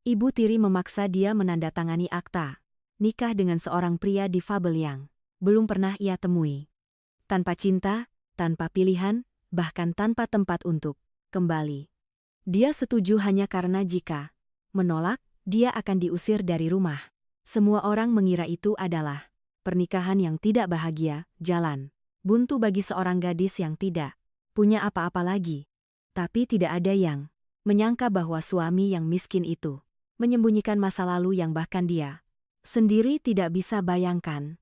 Ibu tiri memaksa dia menandatangani akta nikah dengan seorang pria difabel yang belum pernah ia temui. Tanpa cinta, tanpa pilihan, bahkan tanpa tempat untuk kembali. Dia setuju hanya karena jika menolak, dia akan diusir dari rumah. Semua orang mengira itu adalah pernikahan yang tidak bahagia, jalan buntu bagi seorang gadis yang tidak punya apa-apa lagi. Tapi tidak ada yang menyangka bahwa suami yang miskin itu menyembunyikan masa lalu yang bahkan dia sendiri tidak bisa bayangkan.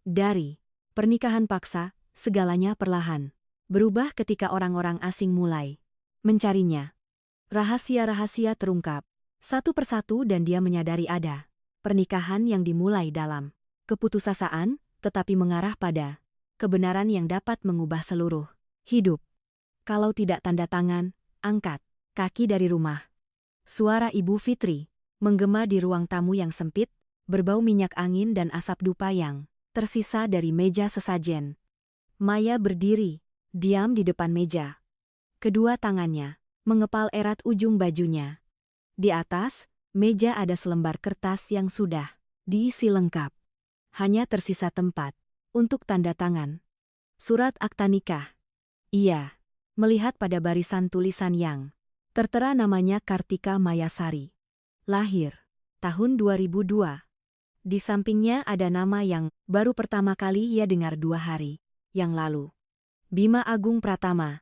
Dari pernikahan paksa, segalanya perlahan berubah ketika orang-orang asing mulai mencarinya. Rahasia-rahasia terungkap satu persatu dan dia menyadari ada pernikahan yang dimulai dalam keputusasaan, tetapi mengarah pada kebenaran yang dapat mengubah seluruh hidup. Kalau tidak tanda tangan, angkat kaki dari rumah. Suara Ibu Fitri menggema di ruang tamu yang sempit, berbau minyak angin dan asap dupa yang tersisa dari meja sesajen. Maya berdiri, diam di depan meja. Kedua tangannya mengepal erat ujung bajunya. Di atas meja ada selembar kertas yang sudah diisi lengkap. Hanya tersisa tempat untuk tanda tangan. Surat akta nikah. Ia melihat pada barisan tulisan yang tertera namanya Kartika Mayasari. Lahir tahun 2002. Di sampingnya ada nama yang baru pertama kali ia dengar 2 hari yang lalu. Bima Agung Pratama.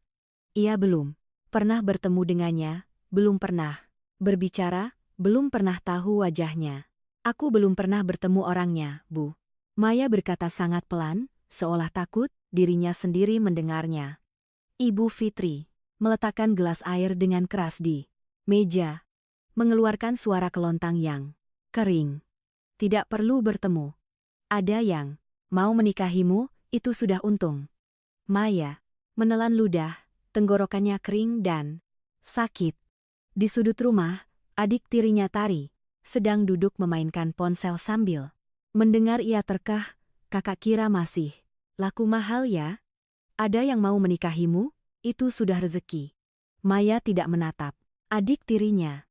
Ia belum pernah bertemu dengannya, belum pernah berbicara, belum pernah tahu wajahnya. Aku belum pernah bertemu orangnya, Bu. Maya berkata sangat pelan, seolah takut dirinya sendiri mendengarnya. Ibu Fitri meletakkan gelas air dengan keras di meja, mengeluarkan suara kelontang yang kering. Tidak perlu bertemu. Ada yang mau menikahimu, itu sudah untung. Maya menelan ludah, tenggorokannya kering dan sakit. Di sudut rumah, adik tirinya Tari sedang duduk memainkan ponsel sambil mendengar ia terkah, kakak kira masih laku mahal ya? Ada yang mau menikahimu, itu sudah rezeki. Maya tidak menatap adik tirinya.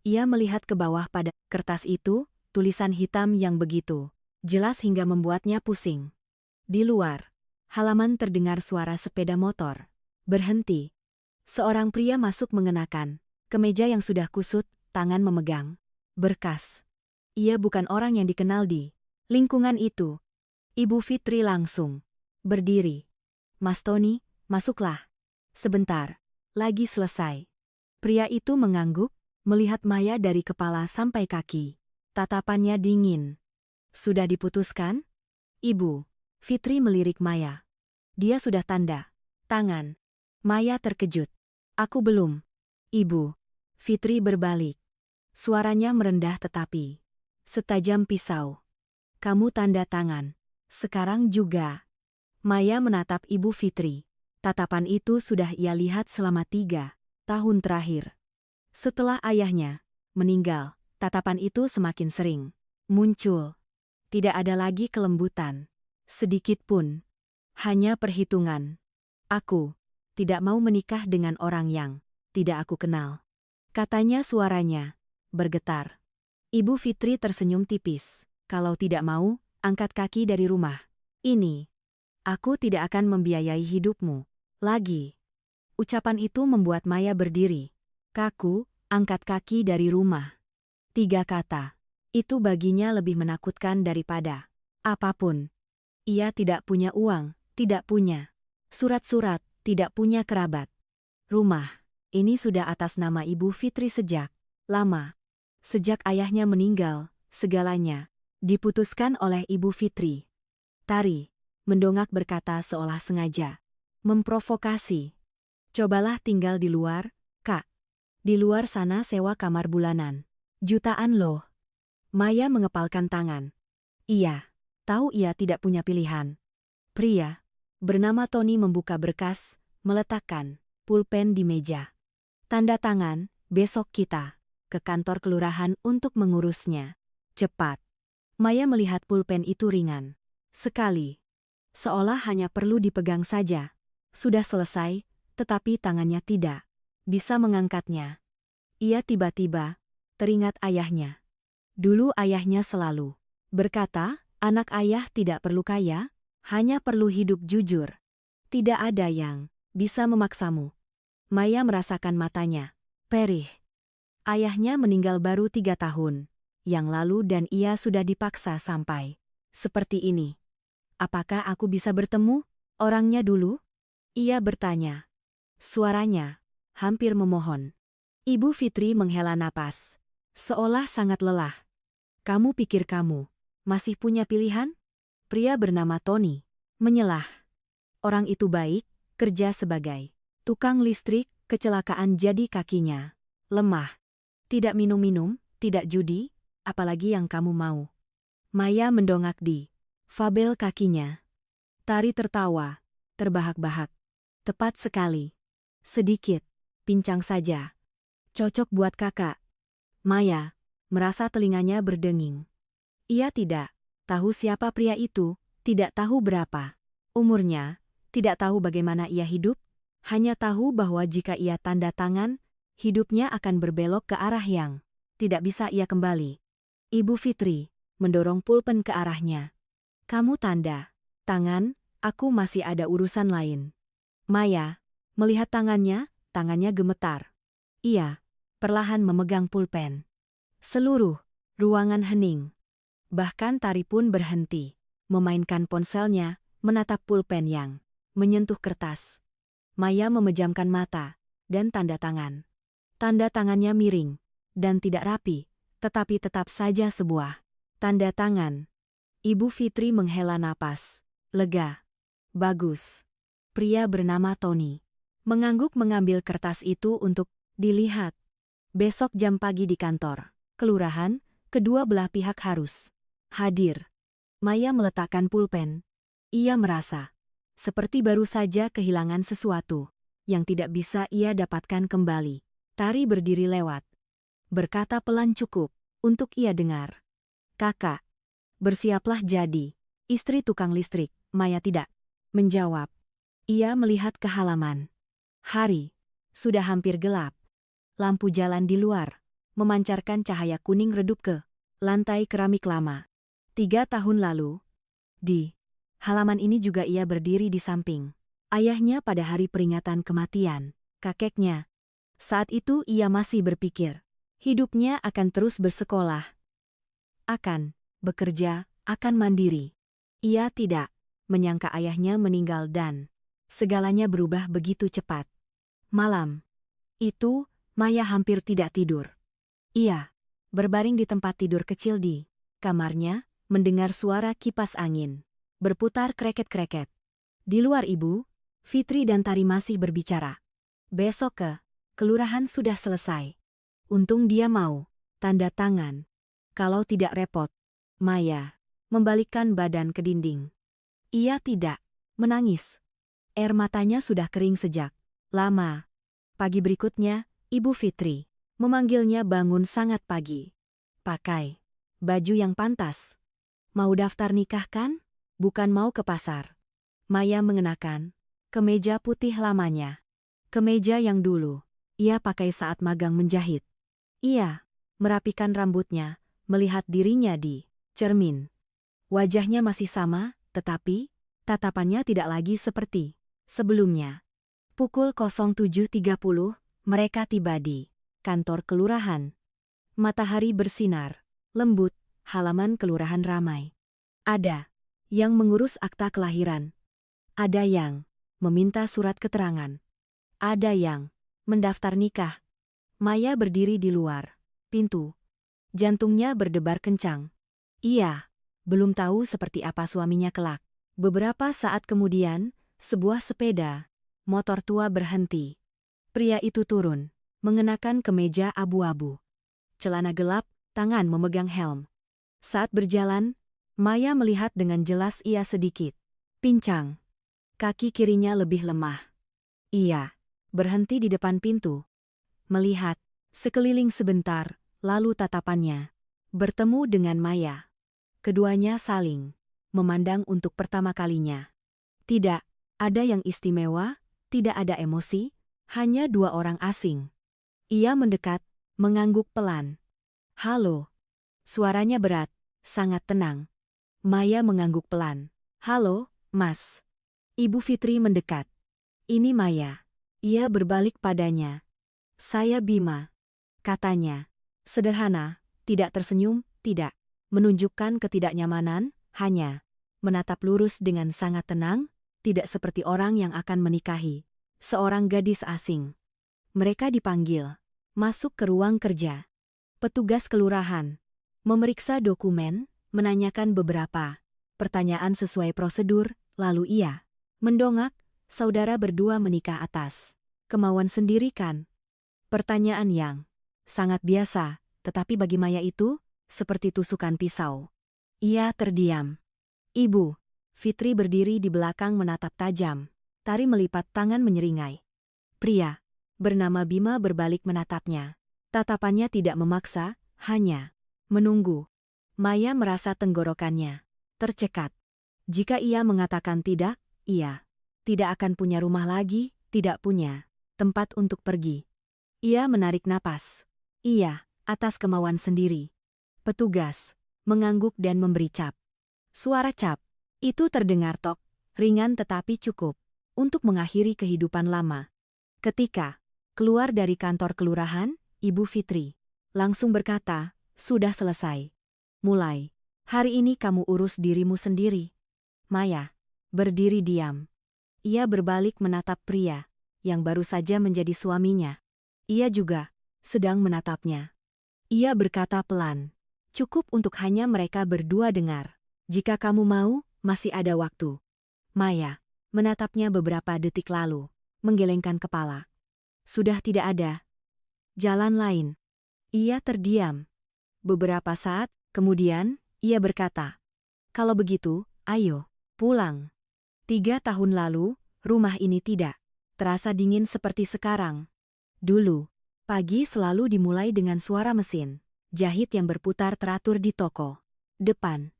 Ia melihat ke bawah pada kertas itu, tulisan hitam yang begitu jelas hingga membuatnya pusing. Di luar halaman terdengar suara sepeda motor berhenti. Seorang pria masuk mengenakan kemeja yang sudah kusut, tangan memegang berkas. Ia bukan orang yang dikenal di lingkungan itu. Ibu Fitri langsung berdiri. Mas Tony, masuklah. Sebentar, lagi selesai. Pria itu mengangguk, melihat Maya dari kepala sampai kaki. Tatapannya dingin. Sudah diputuskan? Ibu Fitri melirik Maya. Dia sudah tanda tangan. Maya terkejut. Aku belum. Ibu Fitri berbalik. Suaranya merendah tetapi setajam pisau. Kamu tanda tangan. Sekarang juga. Maya menatap Ibu Fitri. Tatapan itu sudah ia lihat selama 3 tahun terakhir. Setelah ayahnya meninggal, tatapan itu semakin sering muncul. Tidak ada lagi kelembutan. Sedikit pun. Hanya perhitungan. Aku tidak mau menikah dengan orang yang tidak aku kenal. Katanya suaranya bergetar. Ibu Fitri tersenyum tipis. Kalau tidak mau, angkat kaki dari rumah ini. Aku tidak akan membiayai hidupmu lagi. Ucapan itu membuat Maya berdiri. Kaku, angkat kaki dari rumah. 3 kata. Itu baginya lebih menakutkan daripada apapun. Ia tidak punya uang, tidak punya surat-surat, tidak punya kerabat. Rumah ini sudah atas nama Ibu Fitri sejak lama. Sejak ayahnya meninggal, segalanya diputuskan oleh Ibu Fitri. Tari mendongak berkata seolah sengaja memprovokasi. Cobalah tinggal di luar, Kak. Di luar sana sewa kamar bulanan jutaan loh. Maya mengepalkan tangan. Iya, tahu ia tidak punya pilihan. Pria bernama Tony membuka berkas, meletakkan pulpen di meja. Tanda tangan, besok kita ke kantor kelurahan untuk mengurusnya. Cepat. Maya melihat pulpen itu ringan sekali. Seolah hanya perlu dipegang saja. Sudah selesai, tetapi tangannya tidak bisa mengangkatnya. Ia tiba-tiba teringat ayahnya. Dulu ayahnya selalu berkata, anak ayah tidak perlu kaya, hanya perlu hidup jujur. Tidak ada yang bisa memaksamu. Maya merasakan matanya perih. Ayahnya meninggal baru 3 tahun yang lalu dan ia sudah dipaksa sampai seperti ini. Apakah aku bisa bertemu orangnya dulu? Ia bertanya. Suaranya hampir memohon. Ibu Fitri menghela napas, seolah sangat lelah. Kamu pikir kamu masih punya pilihan? Pria bernama Tony menyelah. Orang itu baik, kerja sebagai tukang listrik, kecelakaan jadi kakinya lemah. Tidak minum-minum, tidak judi, apalagi yang kamu mau. Maya mendongak di fabel kakinya. Tari tertawa, terbahak-bahak. Tepat sekali. Sedikit, pincang saja. Cocok buat kakak. Maya merasa telinganya berdenging. Ia tidak tahu siapa pria itu, tidak tahu berapa umurnya, tidak tahu bagaimana ia hidup, hanya tahu bahwa jika ia tanda tangan, hidupnya akan berbelok ke arah yang tidak bisa ia kembali. Ibu Fitri mendorong pulpen ke arahnya. Kamu tanda tangan, aku masih ada urusan lain. Maya melihat tangannya gemetar. Ia perlahan memegang pulpen. Seluruh ruangan hening. Bahkan Tari pun berhenti, memainkan ponselnya, menatap pulpen yang menyentuh kertas. Maya memejamkan mata dan tanda tangan. Tanda tangannya miring dan tidak rapi, tetapi tetap saja sebuah tanda tangan. Ibu Fitri menghela napas lega. Bagus. Pria bernama Tony mengangguk mengambil kertas itu untuk dilihat. Besok jam pagi di kantor kelurahan, kedua belah pihak harus hadir. Maya meletakkan pulpen. Ia merasa seperti baru saja kehilangan sesuatu yang tidak bisa ia dapatkan kembali. Tari berdiri lewat. Berkata pelan cukup untuk ia dengar. Kakak, bersiaplah jadi istri tukang listrik. Maya tidak menjawab. Ia melihat ke halaman. Hari sudah hampir gelap. Lampu jalan di luar memancarkan cahaya kuning redup ke lantai keramik lama. 3 tahun lalu, di halaman ini juga ia berdiri di samping ayahnya pada hari peringatan kematian kakeknya. Saat itu ia masih berpikir, hidupnya akan terus bersekolah, akan bekerja, akan mandiri. Ia tidak menyangka ayahnya meninggal dan segalanya berubah begitu cepat. Malam itu, Maya hampir tidak tidur. Ia berbaring di tempat tidur kecil di kamarnya, mendengar suara kipas angin berputar kreket-kreket. Di luar Ibu Fitri dan Tari masih berbicara. Besok ke kelurahan sudah selesai. Untung dia mau tanda tangan. Kalau tidak repot. Maya membalikkan badan ke dinding. Ia tidak menangis. Air matanya sudah kering sejak lama. Pagi berikutnya, Ibu Fitri memanggilnya bangun sangat pagi. Pakai baju yang pantas. Mau daftar nikah kan? Bukan mau ke pasar. Maya mengenakan kemeja putih lamanya. Kemeja yang dulu ia pakai saat magang menjahit. Ia merapikan rambutnya, melihat dirinya di cermin. Wajahnya masih sama, tetapi tatapannya tidak lagi seperti sebelumnya. Pukul 07.30, mereka tiba di kantor kelurahan. Matahari bersinar lembut, halaman kelurahan ramai. Ada yang mengurus akta kelahiran. Ada yang meminta surat keterangan. Ada yang mendaftar nikah. Maya berdiri di luar pintu. Jantungnya berdebar kencang. Ia belum tahu seperti apa suaminya kelak. Beberapa saat kemudian, sebuah sepeda motor tua berhenti. Pria itu turun, mengenakan kemeja abu-abu. Celana gelap, tangan memegang helm. Saat berjalan, Maya melihat dengan jelas ia sedikit pincang. Kaki kirinya lebih lemah. Ia berhenti di depan pintu. Melihat sekeliling sebentar, lalu tatapannya bertemu dengan Maya. Keduanya saling memandang untuk pertama kalinya. Tidak ada yang istimewa, tidak ada emosi, hanya dua orang asing. Ia mendekat, mengangguk pelan. Halo. Suaranya berat, sangat tenang. Maya mengangguk pelan. Halo, Mas. Ibu Fitri mendekat. Ini Maya. Ia berbalik padanya. Saya Bima. Katanya. Sederhana, tidak tersenyum, tidak menunjukkan ketidaknyamanan, hanya menatap lurus dengan sangat tenang, tidak seperti orang yang akan menikahi seorang gadis asing. Mereka dipanggil masuk ke ruang kerja. Petugas kelurahan memeriksa dokumen, menanyakan beberapa pertanyaan sesuai prosedur, lalu ia mendongak, saudara berdua menikah atas kemauan sendiri kan? Pertanyaan yang sangat biasa, tetapi bagi Maya itu seperti tusukan pisau. Ia terdiam. Ibu Fitri berdiri di belakang menatap tajam. Tari melipat tangan menyeringai. Pria bernama Bima berbalik menatapnya. Tatapannya tidak memaksa, hanya menunggu. Maya merasa tenggorokannya tercekat. Jika ia mengatakan tidak, ia tidak akan punya rumah lagi, tidak punya tempat untuk pergi. Ia menarik napas. Ia, atas kemauan sendiri. Petugas mengangguk dan memberi cap. Suara cap itu terdengar tok, ringan tetapi cukup untuk mengakhiri kehidupan lama. Ketika keluar dari kantor kelurahan, Ibu Fitri langsung berkata, sudah selesai. Mulai hari ini kamu urus dirimu sendiri. Maya berdiri diam. Ia berbalik menatap pria yang baru saja menjadi suaminya. Ia juga sedang menatapnya. Ia berkata pelan, cukup untuk hanya mereka berdua dengar. Jika kamu mau, masih ada waktu. Maya menatapnya beberapa detik lalu, menggelengkan kepala. Sudah tidak ada jalan lain. Ia terdiam. Beberapa saat kemudian, ia berkata, kalau begitu, ayo pulang. 3 tahun lalu, rumah ini tidak terasa dingin seperti sekarang. Dulu, pagi selalu dimulai dengan suara mesin jahit yang berputar teratur di toko depan.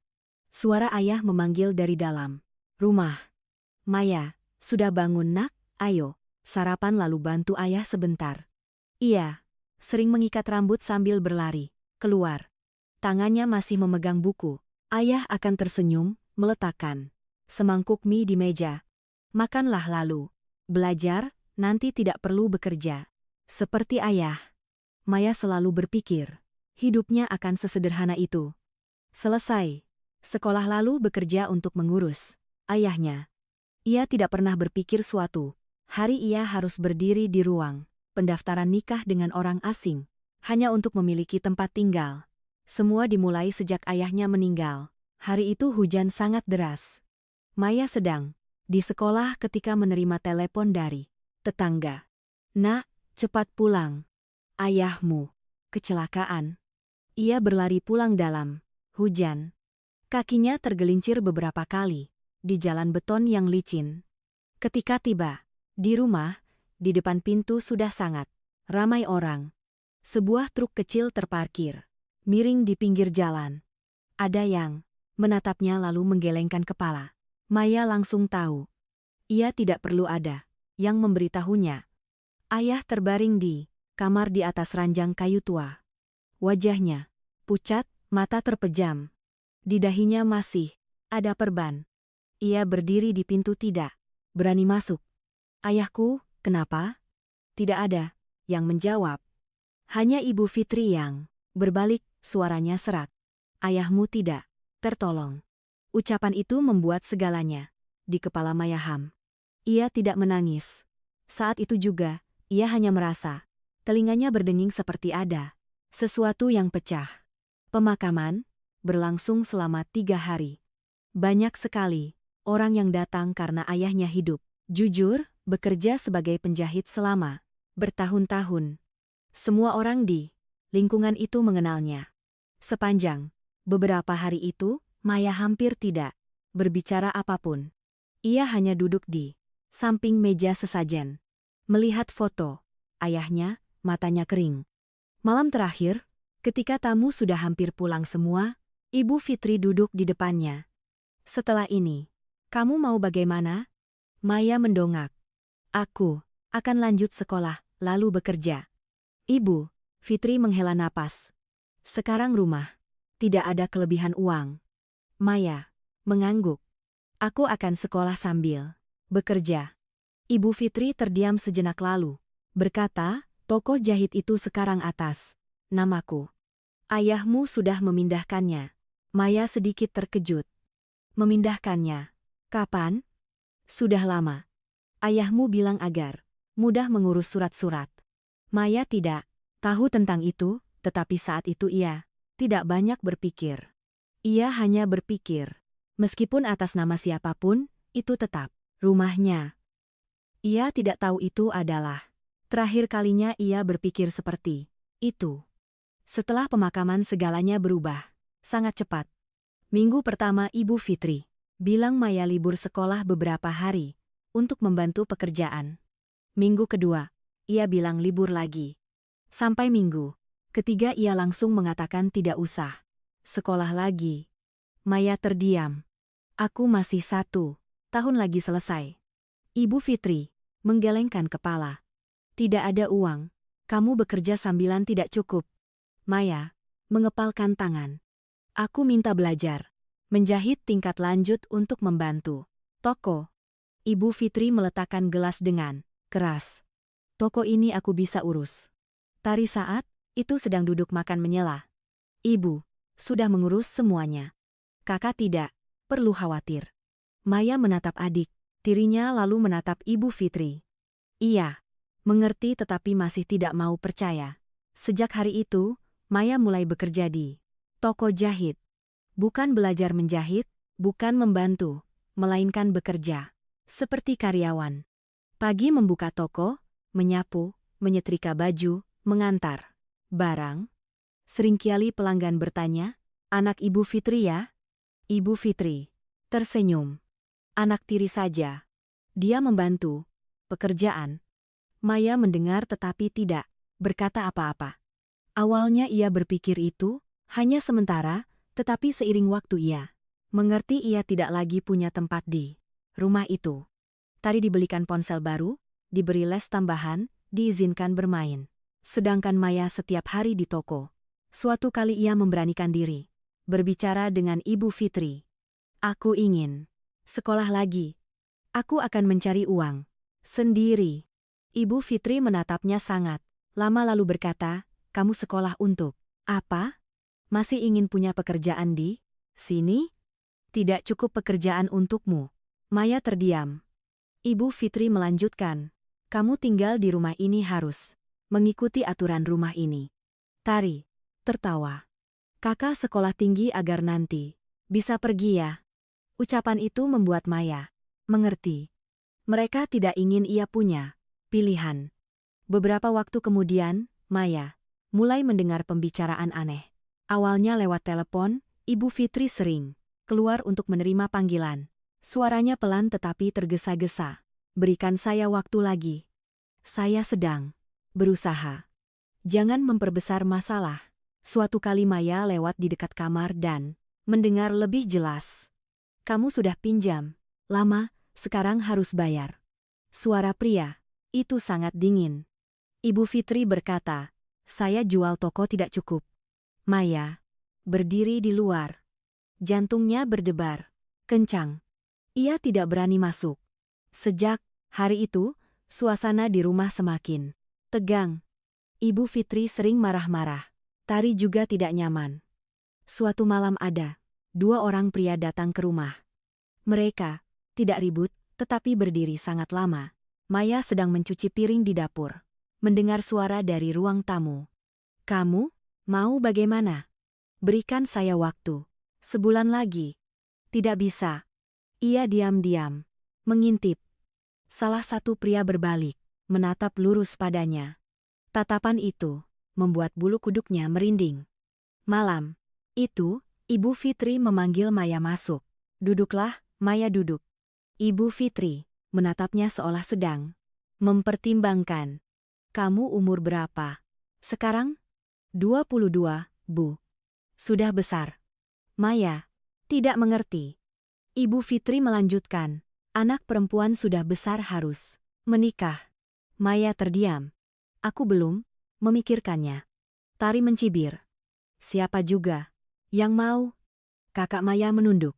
Suara ayah memanggil dari dalam rumah. Maya, sudah bangun nak? Ayo, sarapan lalu bantu ayah sebentar. Ia sering mengikat rambut sambil berlari keluar. Tangannya masih memegang buku. Ayah akan tersenyum, meletakkan semangkuk mie di meja. Makanlah lalu. Belajar, nanti tidak perlu bekerja. Seperti ayah. Maya selalu berpikir, hidupnya akan sesederhana itu. Selesai. Sekolah lalu bekerja untuk mengurus ayahnya. Ia tidak pernah berpikir suatu hari ia harus berdiri di ruang pendaftaran nikah dengan orang asing, hanya untuk memiliki tempat tinggal. Semua dimulai sejak ayahnya meninggal. Hari itu hujan sangat deras. Maya sedang di sekolah ketika menerima telepon dari tetangga. Nak, cepat pulang. Ayahmu kecelakaan. Ia berlari pulang dalam hujan. Kakinya tergelincir beberapa kali di jalan beton yang licin. Ketika tiba di rumah, di depan pintu sudah sangat ramai orang. Sebuah truk kecil terparkir miring di pinggir jalan. Ada yang menatapnya lalu menggelengkan kepala. Maya langsung tahu. Ia tidak perlu ada yang memberitahunya. Ayah terbaring di kamar di atas ranjang kayu tua. Wajahnya pucat, mata terpejam. Di dahinya masih ada perban. Ia berdiri di pintu tidak berani masuk. Ayahku, kenapa? Tidak ada yang menjawab. Hanya Ibu Fitri yang berbalik, suaranya serak. Ayahmu tidak tertolong. Ucapan itu membuat segalanya di kepala Maya ham. Ia tidak menangis. Saat itu juga, ia hanya merasa telinganya berdenging seperti ada sesuatu yang pecah. Pemakaman berlangsung selama 3 hari. Banyak sekali orang yang datang karena ayahnya hidup jujur, bekerja sebagai penjahit selama bertahun-tahun. Semua orang di lingkungan itu mengenalnya. Sepanjang beberapa hari itu, Maya hampir tidak berbicara apapun. Ia hanya duduk di samping meja sesajen. Melihat foto ayahnya, matanya kering. Malam terakhir, ketika tamu sudah hampir pulang semua, Ibu Fitri duduk di depannya. Setelah ini, kamu mau bagaimana? Maya mendongak. Aku akan lanjut sekolah, lalu bekerja. Ibu Fitri menghela napas. Sekarang rumah. Tidak ada kelebihan uang. Maya mengangguk. Aku akan sekolah sambil bekerja. Ibu Fitri terdiam sejenak lalu. Berkata, toko jahit itu sekarang atas namaku. Ayahmu sudah memindahkannya. Maya sedikit terkejut. Memindahkannya? Kapan? Sudah lama. Ayahmu bilang agar mudah mengurus surat-surat. Maya tidak tahu tentang itu, tetapi saat itu ia tidak banyak berpikir. Ia hanya berpikir, meskipun atas nama siapapun, itu tetap rumahnya. Ia tidak tahu itu adalah terakhir kalinya ia berpikir seperti itu. Setelah pemakaman segalanya berubah sangat cepat. Minggu pertama Ibu Fitri bilang Maya libur sekolah beberapa hari untuk membantu pekerjaan. Minggu kedua, ia bilang libur lagi. Sampai minggu ketiga ia langsung mengatakan tidak usah sekolah lagi. Maya terdiam. Aku masih 1 tahun lagi selesai. Ibu Fitri menggelengkan kepala. Tidak ada uang. Kamu bekerja sambilan tidak cukup. Maya mengepalkan tangan. Aku minta belajar menjahit tingkat lanjut untuk membantu toko. Ibu Fitri meletakkan gelas dengan keras. Toko ini aku bisa urus. Tari saat itu sedang duduk makan menyela. Ibu sudah mengurus semuanya. Kakak tidak perlu khawatir. Maya menatap adik tirinya lalu menatap Ibu Fitri. Iya, mengerti tetapi masih tidak mau percaya. Sejak hari itu, Maya mulai bekerja di toko jahit. Bukan belajar menjahit, bukan membantu, melainkan bekerja. Seperti karyawan. Pagi membuka toko, menyapu, menyetrika baju, mengantar barang. Seringkali pelanggan bertanya, anak Ibu Fitri ya? Ibu Fitri tersenyum. Anak tiri saja. Dia membantu pekerjaan. Maya mendengar tetapi tidak berkata apa-apa. Awalnya ia berpikir itu hanya sementara, tetapi seiring waktu ia mengerti ia tidak lagi punya tempat di rumah itu. Tari dibelikan ponsel baru, diberi les tambahan, diizinkan bermain. Sedangkan Maya setiap hari di toko. Suatu kali ia memberanikan diri berbicara dengan Ibu Fitri. Aku ingin sekolah lagi. Aku akan mencari uang sendiri. Ibu Fitri menatapnya sangat lama lalu berkata, kamu sekolah untuk apa? Masih ingin punya pekerjaan di sini? Tidak cukup pekerjaan untukmu. Maya terdiam. Ibu Fitri melanjutkan, kamu tinggal di rumah ini harus mengikuti aturan rumah ini. Tari tertawa. Kakak sekolah tinggi agar nanti bisa pergi ya. Ucapan itu membuat Maya mengerti. Mereka tidak ingin ia punya pilihan. Beberapa waktu kemudian, Maya mulai mendengar pembicaraan aneh. Awalnya lewat telepon, Ibu Fitri sering keluar untuk menerima panggilan. Suaranya pelan tetapi tergesa-gesa. Berikan saya waktu lagi. Saya sedang berusaha. Jangan memperbesar masalah. Suatu kali Maya lewat di dekat kamar dan mendengar lebih jelas. Kamu sudah pinjam lama, sekarang harus bayar. Suara pria itu sangat dingin. Ibu Fitri berkata, saya jual toko tidak cukup. Maya berdiri di luar. Jantungnya berdebar kencang. Ia tidak berani masuk. Sejak hari itu, suasana di rumah semakin tegang. Ibu Fitri sering marah-marah. Tari juga tidak nyaman. Suatu malam ada 2 orang pria datang ke rumah. Mereka tidak ribut, tetapi berdiri sangat lama. Maya sedang mencuci piring di dapur. Mendengar suara dari ruang tamu. Kamu mau bagaimana? Berikan saya waktu. Sebulan lagi. Tidak bisa. Ia diam-diam mengintip. Salah satu pria berbalik, menatap lurus padanya. Tatapan itu membuat bulu kuduknya merinding. Malam itu, Ibu Fitri memanggil Maya masuk. Duduklah, Maya duduk. Ibu Fitri menatapnya seolah sedang mempertimbangkan. Kamu umur berapa? Sekarang? 22, Bu. Sudah besar. Maya tidak mengerti. Ibu Fitri melanjutkan, anak perempuan sudah besar harus menikah. Maya terdiam. Aku belum memikirkannya. Tari mencibir. Siapa juga yang mau? Kakak Maya menunduk.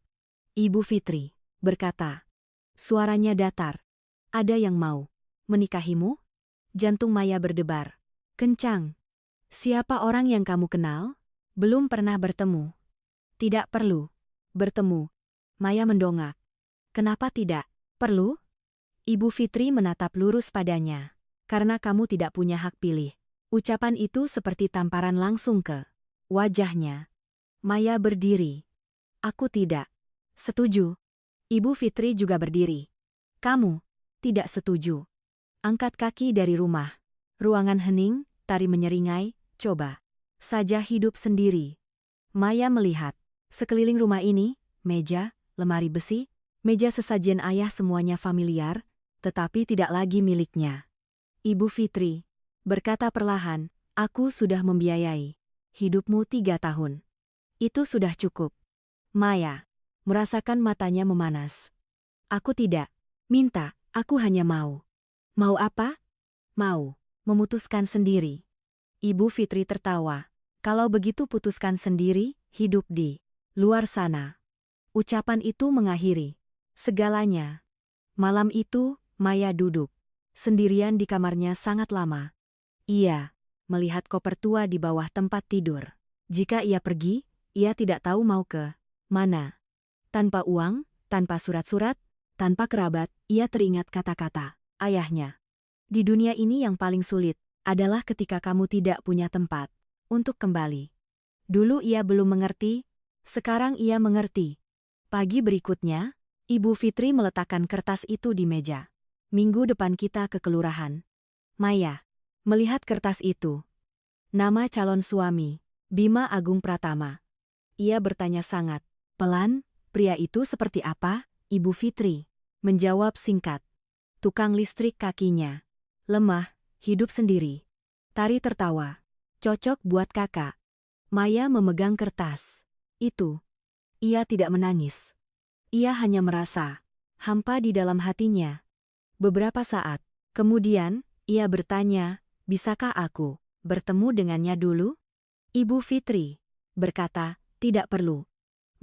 Ibu Fitri berkata. Suaranya datar. Ada yang mau menikahimu? Jantung Maya berdebar kencang. Siapa orang yang kamu kenal? Belum pernah bertemu. Tidak perlu bertemu. Maya mendongak. Kenapa tidak perlu? Ibu Fitri menatap lurus padanya. Karena kamu tidak punya hak pilih. Ucapan itu seperti tamparan langsung ke wajahnya. Maya berdiri. Aku tidak setuju. Ibu Fitri juga berdiri. Kamu tidak setuju. Angkat kaki dari rumah. Ruangan hening, tari menyeringai, coba saja hidup sendiri. Maya melihat sekeliling rumah ini, meja, lemari besi, meja sesajen ayah semuanya familiar, tetapi tidak lagi miliknya. Ibu Fitri berkata perlahan, aku sudah membiayai hidupmu 3 tahun. Itu sudah cukup. Maya merasakan matanya memanas. Aku tidak minta, aku hanya mau. Mau apa? Mau memutuskan sendiri. Ibu Fitri tertawa. Kalau begitu putuskan sendiri, hidup di luar sana. Ucapan itu mengakhiri segalanya. Malam itu, Maya duduk sendirian di kamarnya sangat lama. Ia melihat koper tua di bawah tempat tidur. Jika ia pergi, ia tidak tahu mau ke mana. Tanpa uang, tanpa surat-surat, tanpa kerabat, ia teringat kata-kata ayahnya. Di dunia ini yang paling sulit adalah ketika kamu tidak punya tempat untuk kembali. Dulu ia belum mengerti, sekarang ia mengerti. Pagi berikutnya, Ibu Fitri meletakkan kertas itu di meja. Minggu depan kita ke kelurahan. Maya melihat kertas itu. Nama calon suami, Bima Agung Pratama. Ia bertanya sangat pelan, pria itu seperti apa? Ibu Fitri menjawab singkat. Tukang listrik kakinya. Lemah, hidup sendiri. Tari tertawa. Cocok buat kakak. Maya memegang kertas itu. Ia tidak menangis. Ia hanya merasa hampa di dalam hatinya. Beberapa saat kemudian, ia bertanya, bisakah aku bertemu dengannya dulu? Ibu Fitri berkata, tidak perlu.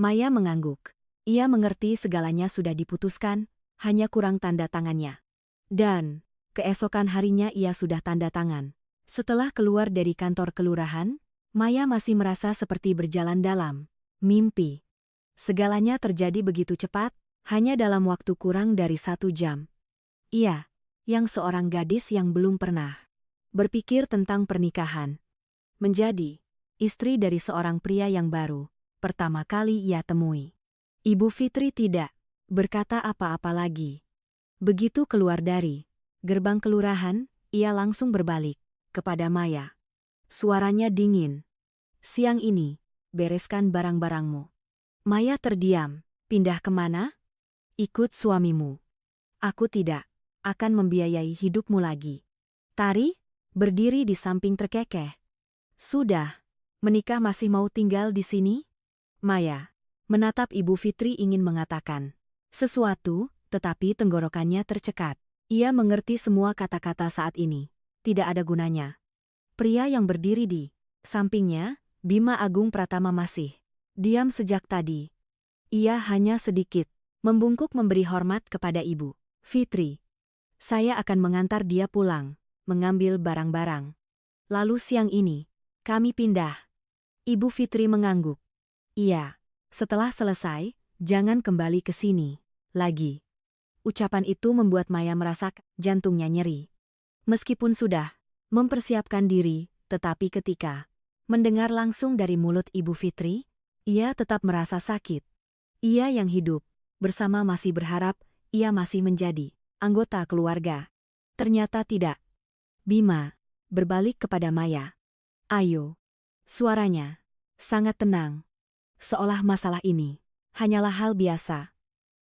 Maya mengangguk. Ia mengerti segalanya sudah diputuskan, hanya kurang tanda tangannya. Dan keesokan harinya ia sudah tanda tangan. Setelah keluar dari kantor kelurahan, Maya masih merasa seperti berjalan dalam mimpi. Segalanya terjadi begitu cepat, hanya dalam waktu kurang dari 1 jam. Ia, yang seorang gadis yang belum pernah berpikir tentang pernikahan, menjadi istri dari seorang pria yang baru pertama kali ia temui. Ibu Fitri tidak berkata apa-apa lagi. Begitu keluar dari gerbang kelurahan, ia langsung berbalik kepada Maya. Suaranya dingin. Siang ini, bereskan barang-barangmu. Maya terdiam. Pindah kemana? Ikut suamimu. Aku tidak akan membiayai hidupmu lagi. Tari berdiri di samping terkekeh. Sudah, menikah masih mau tinggal di sini? Maya menatap Ibu Fitri ingin mengatakan sesuatu, tetapi tenggorokannya tercekat. Ia mengerti semua kata-kata saat ini. Tidak ada gunanya. Pria yang berdiri di sampingnya, Bima Agung Pratama masih diam sejak tadi. Ia hanya sedikit membungkuk memberi hormat kepada Ibu Fitri. Saya akan mengantar dia pulang, mengambil barang-barang. Lalu siang ini, kami pindah. Ibu Fitri mengangguk. Iya, setelah selesai, jangan kembali ke sini lagi. Ucapan itu membuat Maya merasa jantungnya nyeri. Meskipun sudah mempersiapkan diri, tetapi ketika mendengar langsung dari mulut Ibu Fitri, ia tetap merasa sakit. Ia yang hidup bersama masih berharap ia masih menjadi anggota keluarga. Ternyata tidak. Bima berbalik kepada Maya. Ayo. Suaranya sangat tenang. Seolah masalah ini hanyalah hal biasa.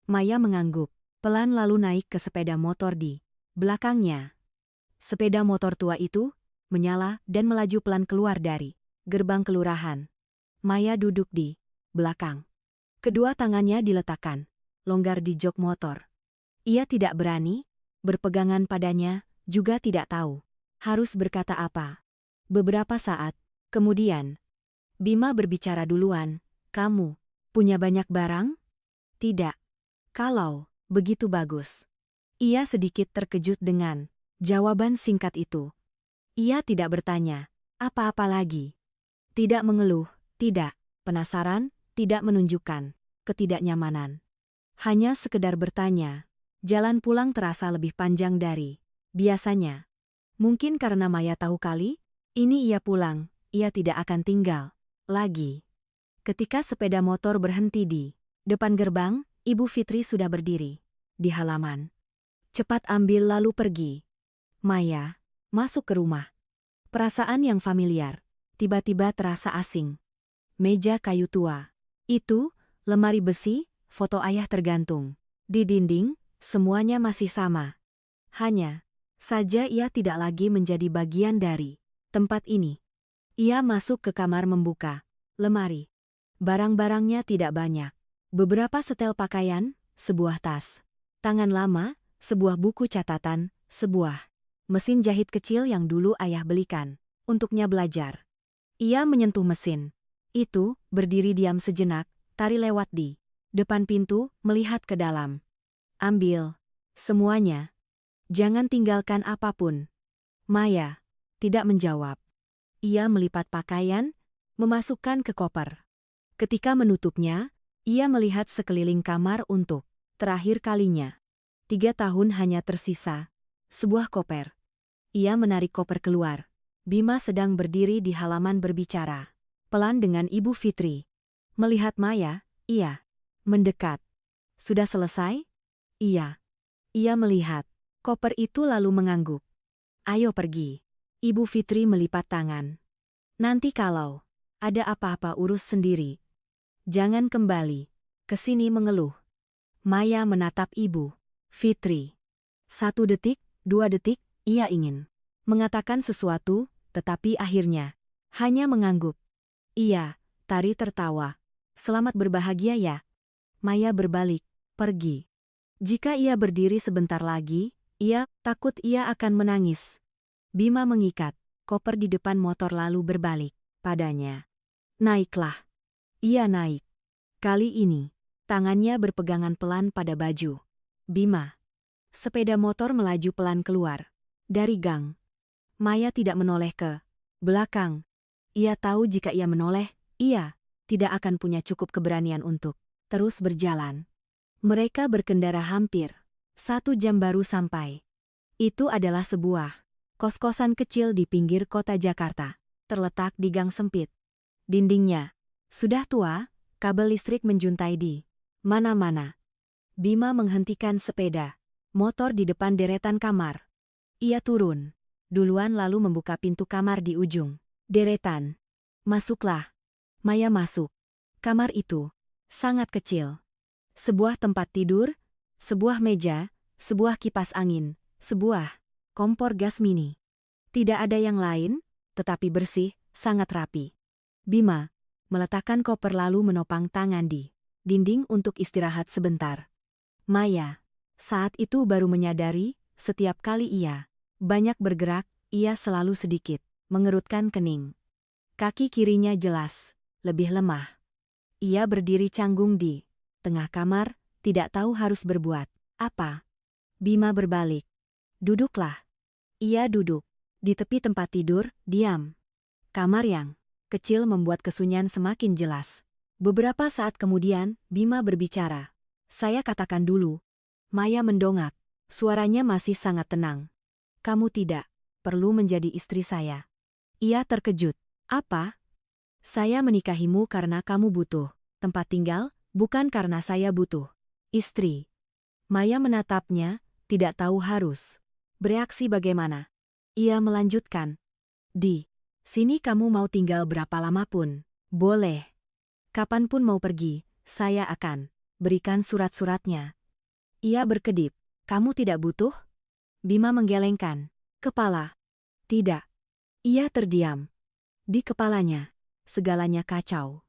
Maya mengangguk, pelan lalu naik ke sepeda motor di belakangnya. Sepeda motor tua itu menyala dan melaju pelan keluar dari gerbang kelurahan. Maya duduk di belakang. Kedua tangannya diletakkan longgar di jok motor. Ia tidak berani berpegangan padanya, juga tidak tahu harus berkata apa. Beberapa saat kemudian, Bima berbicara duluan. Kamu punya banyak barang? Tidak. Kalau begitu bagus. Ia sedikit terkejut dengan jawaban singkat itu. Ia tidak bertanya apa-apa lagi. Tidak mengeluh, tidak penasaran, tidak menunjukkan ketidaknyamanan. Hanya sekedar bertanya. Jalan pulang terasa lebih panjang dari biasanya. Mungkin karena Maya tahu kali, ini ia pulang, ia tidak akan tinggal lagi. Ketika sepeda motor berhenti di depan gerbang, Ibu Fitri sudah berdiri di halaman. Cepat ambil lalu pergi. Maya masuk ke rumah. Perasaan yang familiar tiba-tiba terasa asing. Meja kayu tua. Itu, lemari besi, foto ayah tergantung. Di dinding, semuanya masih sama. Hanya saja ia tidak lagi menjadi bagian dari tempat ini. Ia masuk ke kamar membuka lemari. Barang-barangnya tidak banyak. Beberapa setel pakaian, sebuah tas tangan lama, sebuah buku catatan, sebuah mesin jahit kecil yang dulu ayah belikan untuknya belajar. Ia menyentuh mesin itu, berdiri diam sejenak, tari lewat di depan pintu, melihat ke dalam. Ambil semuanya. Jangan tinggalkan apapun. Maya tidak menjawab. Ia melipat pakaian, memasukkan ke koper. Ketika menutupnya, ia melihat sekeliling kamar untuk terakhir kalinya. 3 tahun hanya tersisa. Sebuah koper. Ia menarik koper keluar. Bima sedang berdiri di halaman berbicara pelan dengan Ibu Fitri. Melihat Maya, ia mendekat. Sudah selesai? Iya. Ia melihat koper itu lalu mengangguk. Ayo pergi. Ibu Fitri melipat tangan. Nanti kalau ada apa-apa urus sendiri. Jangan kembali ke sini mengeluh. Maya menatap Ibu Fitri. 1 detik, 2 detik, ia ingin mengatakan sesuatu, tetapi akhirnya hanya mengangguk. Iya, Tari tertawa. Selamat berbahagia ya. Maya berbalik, pergi. Jika ia berdiri sebentar lagi, ia takut ia akan menangis. Bima mengikat koper di depan motor lalu berbalik padanya. Naiklah. Ia naik. Kali ini, tangannya berpegangan pelan pada baju Bima. Sepeda motor melaju pelan keluar dari gang. Maya tidak menoleh ke belakang. Ia tahu jika ia menoleh, ia tidak akan punya cukup keberanian untuk terus berjalan. Mereka berkendara hampir 1 jam baru sampai. Itu adalah sebuah kos-kosan kecil di pinggir kota Jakarta, terletak di gang sempit. Dindingnya sudah tua, kabel listrik menjuntai di mana-mana. Bima menghentikan sepeda motor di depan deretan kamar. Ia turun duluan lalu membuka pintu kamar di ujung deretan. Masuklah. Maya masuk. Kamar itu sangat kecil. Sebuah tempat tidur, sebuah meja, sebuah kipas angin, sebuah kompor gas mini. Tidak ada yang lain, tetapi bersih, sangat rapi. Bima meletakkan koper lalu menopang tangan di dinding untuk istirahat sebentar. Maya saat itu baru menyadari, setiap kali ia banyak bergerak, ia selalu sedikit mengerutkan kening. Kaki kirinya jelas lebih lemah. Ia berdiri canggung di tengah kamar, tidak tahu harus berbuat apa. Bima berbalik. Duduklah. Ia duduk di tepi tempat tidur, diam. Kamar yang kecil membuat kesunyian semakin jelas. Beberapa saat kemudian, Bima berbicara. Saya katakan dulu. Maya mendongak. Suaranya masih sangat tenang. Kamu tidak perlu menjadi istri saya. Ia terkejut. Apa? Saya menikahimu karena kamu butuh tempat tinggal, bukan karena saya butuh istri. Maya menatapnya, tidak tahu harus bereaksi bagaimana. Ia melanjutkan. Di sini kamu mau tinggal berapa lama pun boleh. Kapanpun mau pergi, saya akan berikan surat-suratnya. Ia berkedip. Kamu tidak butuh? Bima menggelengkan kepala. Tidak. Ia terdiam. Di kepalanya, segalanya kacau.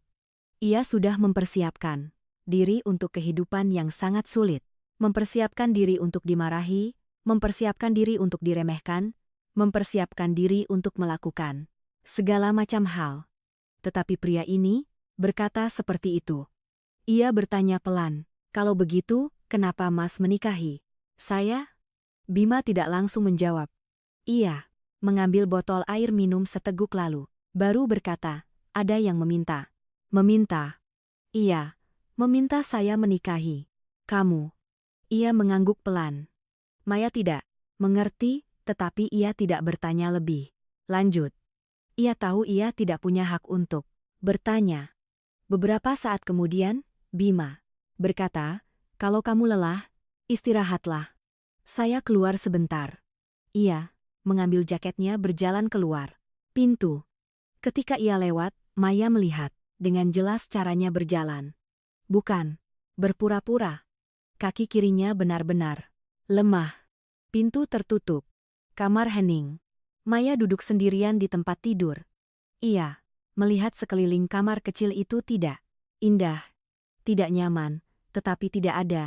Ia sudah mempersiapkan diri untuk kehidupan yang sangat sulit. Mempersiapkan diri untuk dimarahi, mempersiapkan diri untuk diremehkan, mempersiapkan diri untuk melakukan segala macam hal. tetapi pria ini berkata seperti itu. Ia bertanya pelan, "Kalau begitu, kenapa Mas menikahi saya?" Bima tidak langsung menjawab. Ia mengambil botol air minum seteguk lalu, baru berkata, "Ada yang meminta." "Meminta?" "Iya, meminta saya menikahi kamu." Ia mengangguk pelan. Maya tidak mengerti, tetapi ia tidak bertanya lebih lanjut. Ia tahu ia tidak punya hak untuk bertanya. Beberapa saat kemudian, Bima berkata, "Kalau kamu lelah, istirahatlah. Saya keluar sebentar." Ia mengambil jaketnya berjalan keluar pintu. Ketika ia lewat, Maya melihat dengan jelas caranya berjalan. Bukan berpura-pura. Kaki kirinya benar-benar lemah. Pintu tertutup. Kamar hening. Maya duduk sendirian di tempat tidur. Ia melihat sekeliling kamar kecil itu tidak indah, tidak nyaman, tetapi tidak ada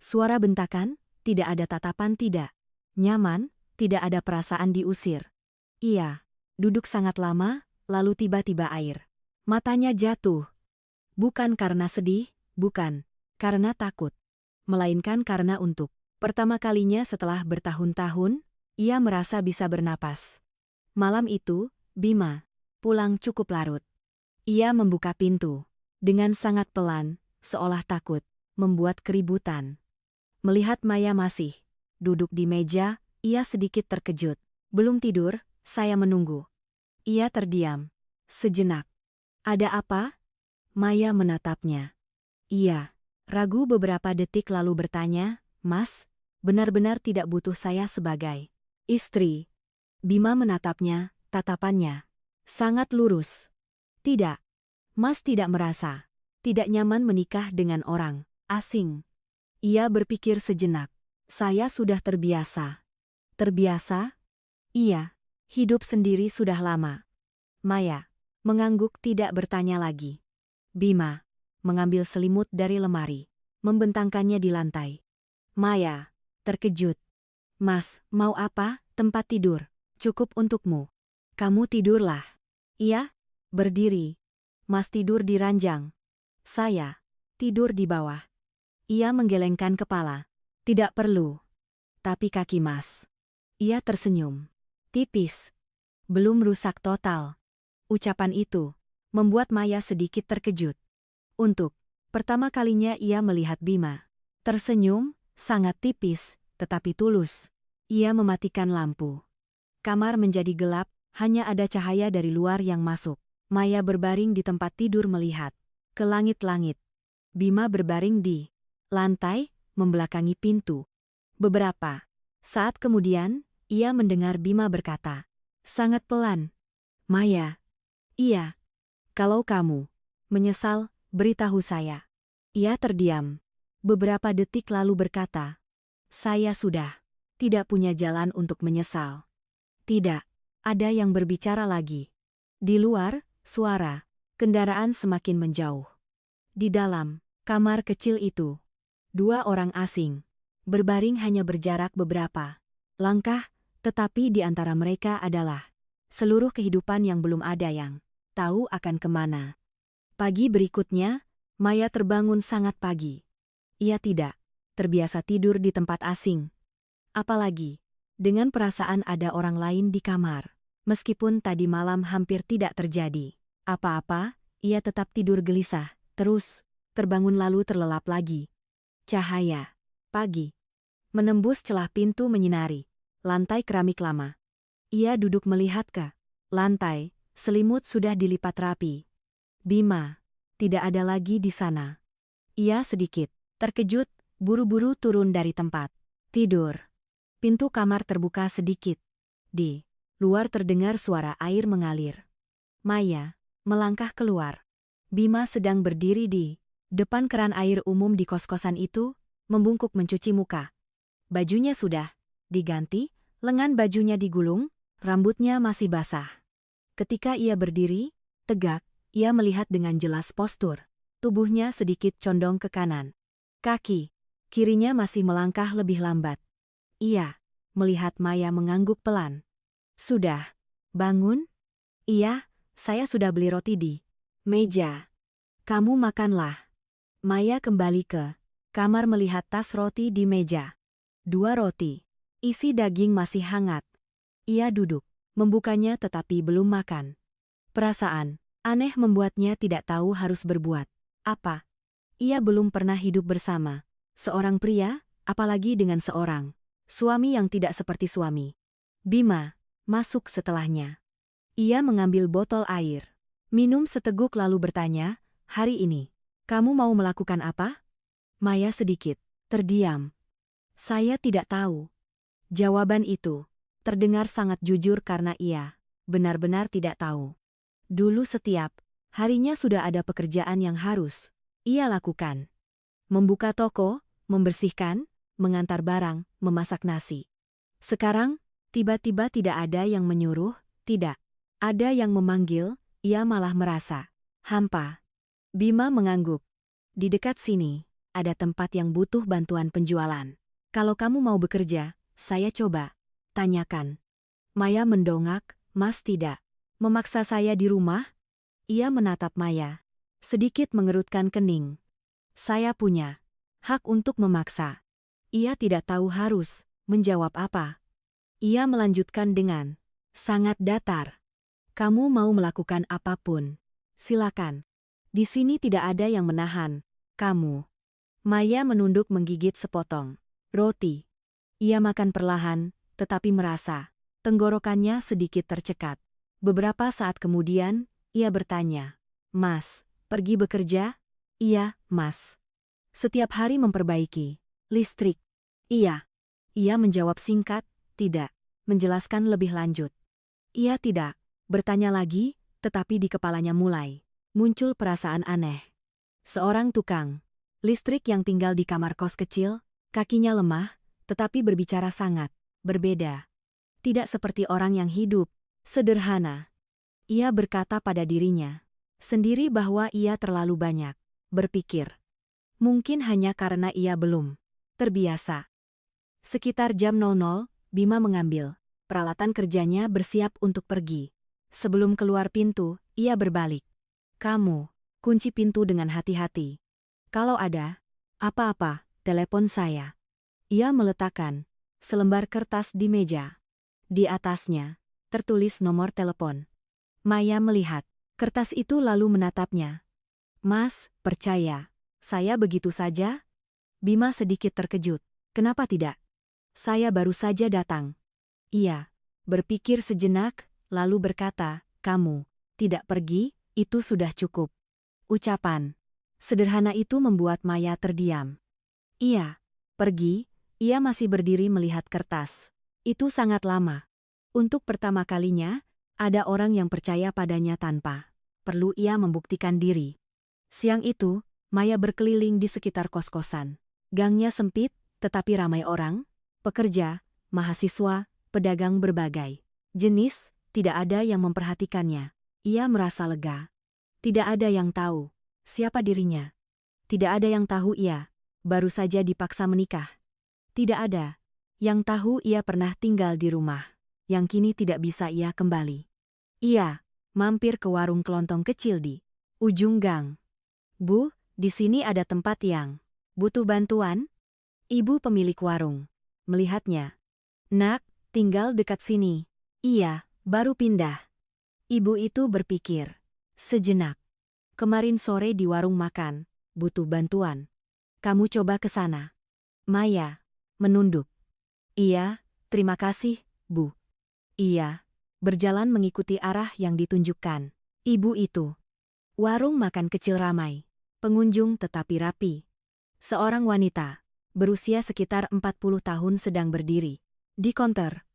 suara bentakan, tidak ada tatapan tidak nyaman, tidak ada perasaan diusir. Ia duduk sangat lama, lalu tiba-tiba air matanya jatuh. Bukan karena sedih, bukan karena takut, melainkan karena untuk pertama kalinya setelah bertahun-tahun, ia merasa bisa bernapas. Malam itu, Bima pulang cukup larut. Ia membuka pintu dengan sangat pelan, seolah takut membuat keributan. Melihat Maya masih duduk di meja, ia sedikit terkejut. "Belum tidur, saya menunggu." Ia terdiam sejenak. "Ada apa?" Maya menatapnya. Ia ragu beberapa detik lalu bertanya, "Mas, benar-benar tidak butuh saya sebagai istri?" Bima menatapnya, tatapannya sangat lurus. "Tidak, Mas tidak merasa tidak nyaman menikah dengan orang asing." Ia berpikir sejenak. "Saya sudah terbiasa." "Terbiasa?" "Iya, hidup sendiri sudah lama." Maya mengangguk tidak bertanya lagi. Bima mengambil selimut dari lemari, membentangkannya di lantai. Maya terkejut. "Mas, mau apa? Tempat tidur cukup untukmu. Kamu tidurlah." "Iya, berdiri." "Mas tidur di ranjang. Saya tidur di bawah." Ia menggelengkan kepala. "Tidak perlu." "Tapi kaki Mas." Ia tersenyum tipis. "Belum rusak total." Ucapan itu membuat Maya sedikit terkejut. Untuk pertama kalinya ia melihat Bima tersenyum, sangat tipis, tetapi tulus. Ia mematikan lampu. Kamar menjadi gelap, hanya ada cahaya dari luar yang masuk. Maya berbaring di tempat tidur melihat ke langit-langit. Bima berbaring di lantai, membelakangi pintu. Beberapa saat kemudian, ia mendengar Bima berkata, sangat pelan, "Maya." "Iya." "Kalau kamu menyesal, beritahu saya." Ia terdiam. Beberapa detik lalu berkata, "Saya sudah tidak punya jalan untuk menyesal." Tidak ada yang berbicara lagi. Di luar, suara kendaraan semakin menjauh. Di dalam kamar kecil itu, dua orang asing berbaring hanya berjarak beberapa langkah, tetapi di antara mereka adalah seluruh kehidupan yang belum ada yang tahu akan kemana. Pagi berikutnya, Maya terbangun sangat pagi. Ia tidak terbiasa tidur di tempat asing. Apalagi dengan perasaan ada orang lain di kamar. Meskipun tadi malam hampir tidak terjadi apa-apa, ia tetap tidur gelisah, terus terbangun lalu terlelap lagi. Cahaya pagi menembus celah pintu menyinari lantai keramik lama. Ia duduk melihat ke lantai, selimut sudah dilipat rapi. Bima tidak ada lagi di sana. Ia sedikit terkejut, buru-buru turun dari tempat tidur. Pintu kamar terbuka sedikit. Di luar terdengar suara air mengalir. Maya melangkah keluar. Bima sedang berdiri di depan keran air umum di kos-kosan itu, membungkuk mencuci muka. Bajunya sudah diganti, lengan bajunya digulung, rambutnya masih basah. Ketika ia berdiri, tegak, ia melihat dengan jelas postur. Tubuhnya sedikit condong ke kanan. Kaki kirinya masih melangkah lebih lambat. Ia melihat Maya mengangguk pelan. "Sudah bangun?" "Iya, saya sudah beli roti di Meja. Kamu makanlah. Maya kembali ke kamar melihat tas roti di meja. 2 roti. Isi daging masih hangat. Ia duduk, membukanya tetapi belum makan. Perasaan aneh membuatnya tidak tahu harus berbuat apa. Ia belum pernah hidup bersama seorang pria, apalagi dengan seorang suami yang tidak seperti suami. Bima masuk setelahnya. Ia mengambil botol air. Minum seteguk lalu bertanya, "Hari ini, kamu mau melakukan apa?" Maya sedikit terdiam. "Saya tidak tahu." Jawaban itu terdengar sangat jujur karena ia benar-benar tidak tahu. Dulu setiap harinya sudah ada pekerjaan yang harus ia lakukan. Membuka toko, membersihkan, mengantar barang, memasak nasi. Sekarang, tiba-tiba tidak ada yang menyuruh, tidak ada yang memanggil, ia malah merasa hampa. Bima mengangguk. "Di dekat sini, ada tempat yang butuh bantuan penjualan. Kalau kamu mau bekerja, saya coba tanyakan." Maya mendongak, "Mas tidak memaksa saya di rumah?" Ia menatap Maya, sedikit mengerutkan kening. "Saya punya hak untuk memaksa." Ia tidak tahu harus menjawab apa. Ia melanjutkan dengan sangat datar, "Kamu mau melakukan apapun, silakan. Di sini tidak ada yang menahan kamu." Maya menunduk menggigit sepotong roti. Ia makan perlahan, tetapi merasa tenggorokannya sedikit tercekat. Beberapa saat kemudian, ia bertanya, "Mas, pergi bekerja?" "Iya, Mas. Setiap hari memperbaiki listrik." "Iya." Ia menjawab singkat, tidak menjelaskan lebih lanjut. Ia tidak bertanya lagi, tetapi di kepalanya mulai muncul perasaan aneh. Seorang tukang listrik yang tinggal di kamar kos kecil, kakinya lemah, tetapi berbicara sangat berbeda. Tidak seperti orang yang hidup sederhana. Ia berkata pada dirinya sendiri bahwa ia terlalu banyak berpikir. Mungkin hanya karena ia belum terbiasa. Sekitar jam 00, Bima mengambil peralatan kerjanya bersiap untuk pergi. Sebelum keluar pintu, ia berbalik. "Kamu kunci pintu dengan hati-hati. Kalau ada apa-apa, telepon saya." Ia meletakkan selembar kertas di meja. Di atasnya tertulis nomor telepon. Maya melihat kertas itu lalu menatapnya. "Mas, percaya saya begitu saja?" Bima sedikit terkejut. "Kenapa tidak? Saya baru saja datang." Ia berpikir sejenak, lalu berkata, "Kamu tidak pergi, itu sudah cukup." Ucapan sederhana itu membuat Maya terdiam. "Iya, pergi." Ia masih berdiri melihat kertas. Itu sangat lama. Untuk pertama kalinya, ada orang yang percaya padanya tanpa perlu ia membuktikan diri. Siang itu, Maya berkeliling di sekitar kos-kosan. Gangnya sempit, tetapi ramai orang, pekerja, mahasiswa, pedagang berbagai jenis, tidak ada yang memperhatikannya. Ia merasa lega. Tidak ada yang tahu siapa dirinya. Tidak ada yang tahu ia baru saja dipaksa menikah. Tidak ada yang tahu ia pernah tinggal di rumah yang kini tidak bisa ia kembali. Ia mampir ke warung kelontong kecil di ujung gang. "Bu, di sini ada tempat yang butuh bantuan?" Ibu pemilik warung melihatnya. "Nak, tinggal dekat sini." "Iya, baru pindah." Ibu itu berpikir sejenak. "Kemarin sore di warung makan, butuh bantuan. Kamu coba ke sana." Maya menunduk. "Iya, terima kasih, Bu." Ia berjalan mengikuti arah yang ditunjukkan ibu itu. Warung makan kecil ramai, pengunjung tetapi rapi. Seorang wanita berusia sekitar 40 tahun sedang berdiri di counter.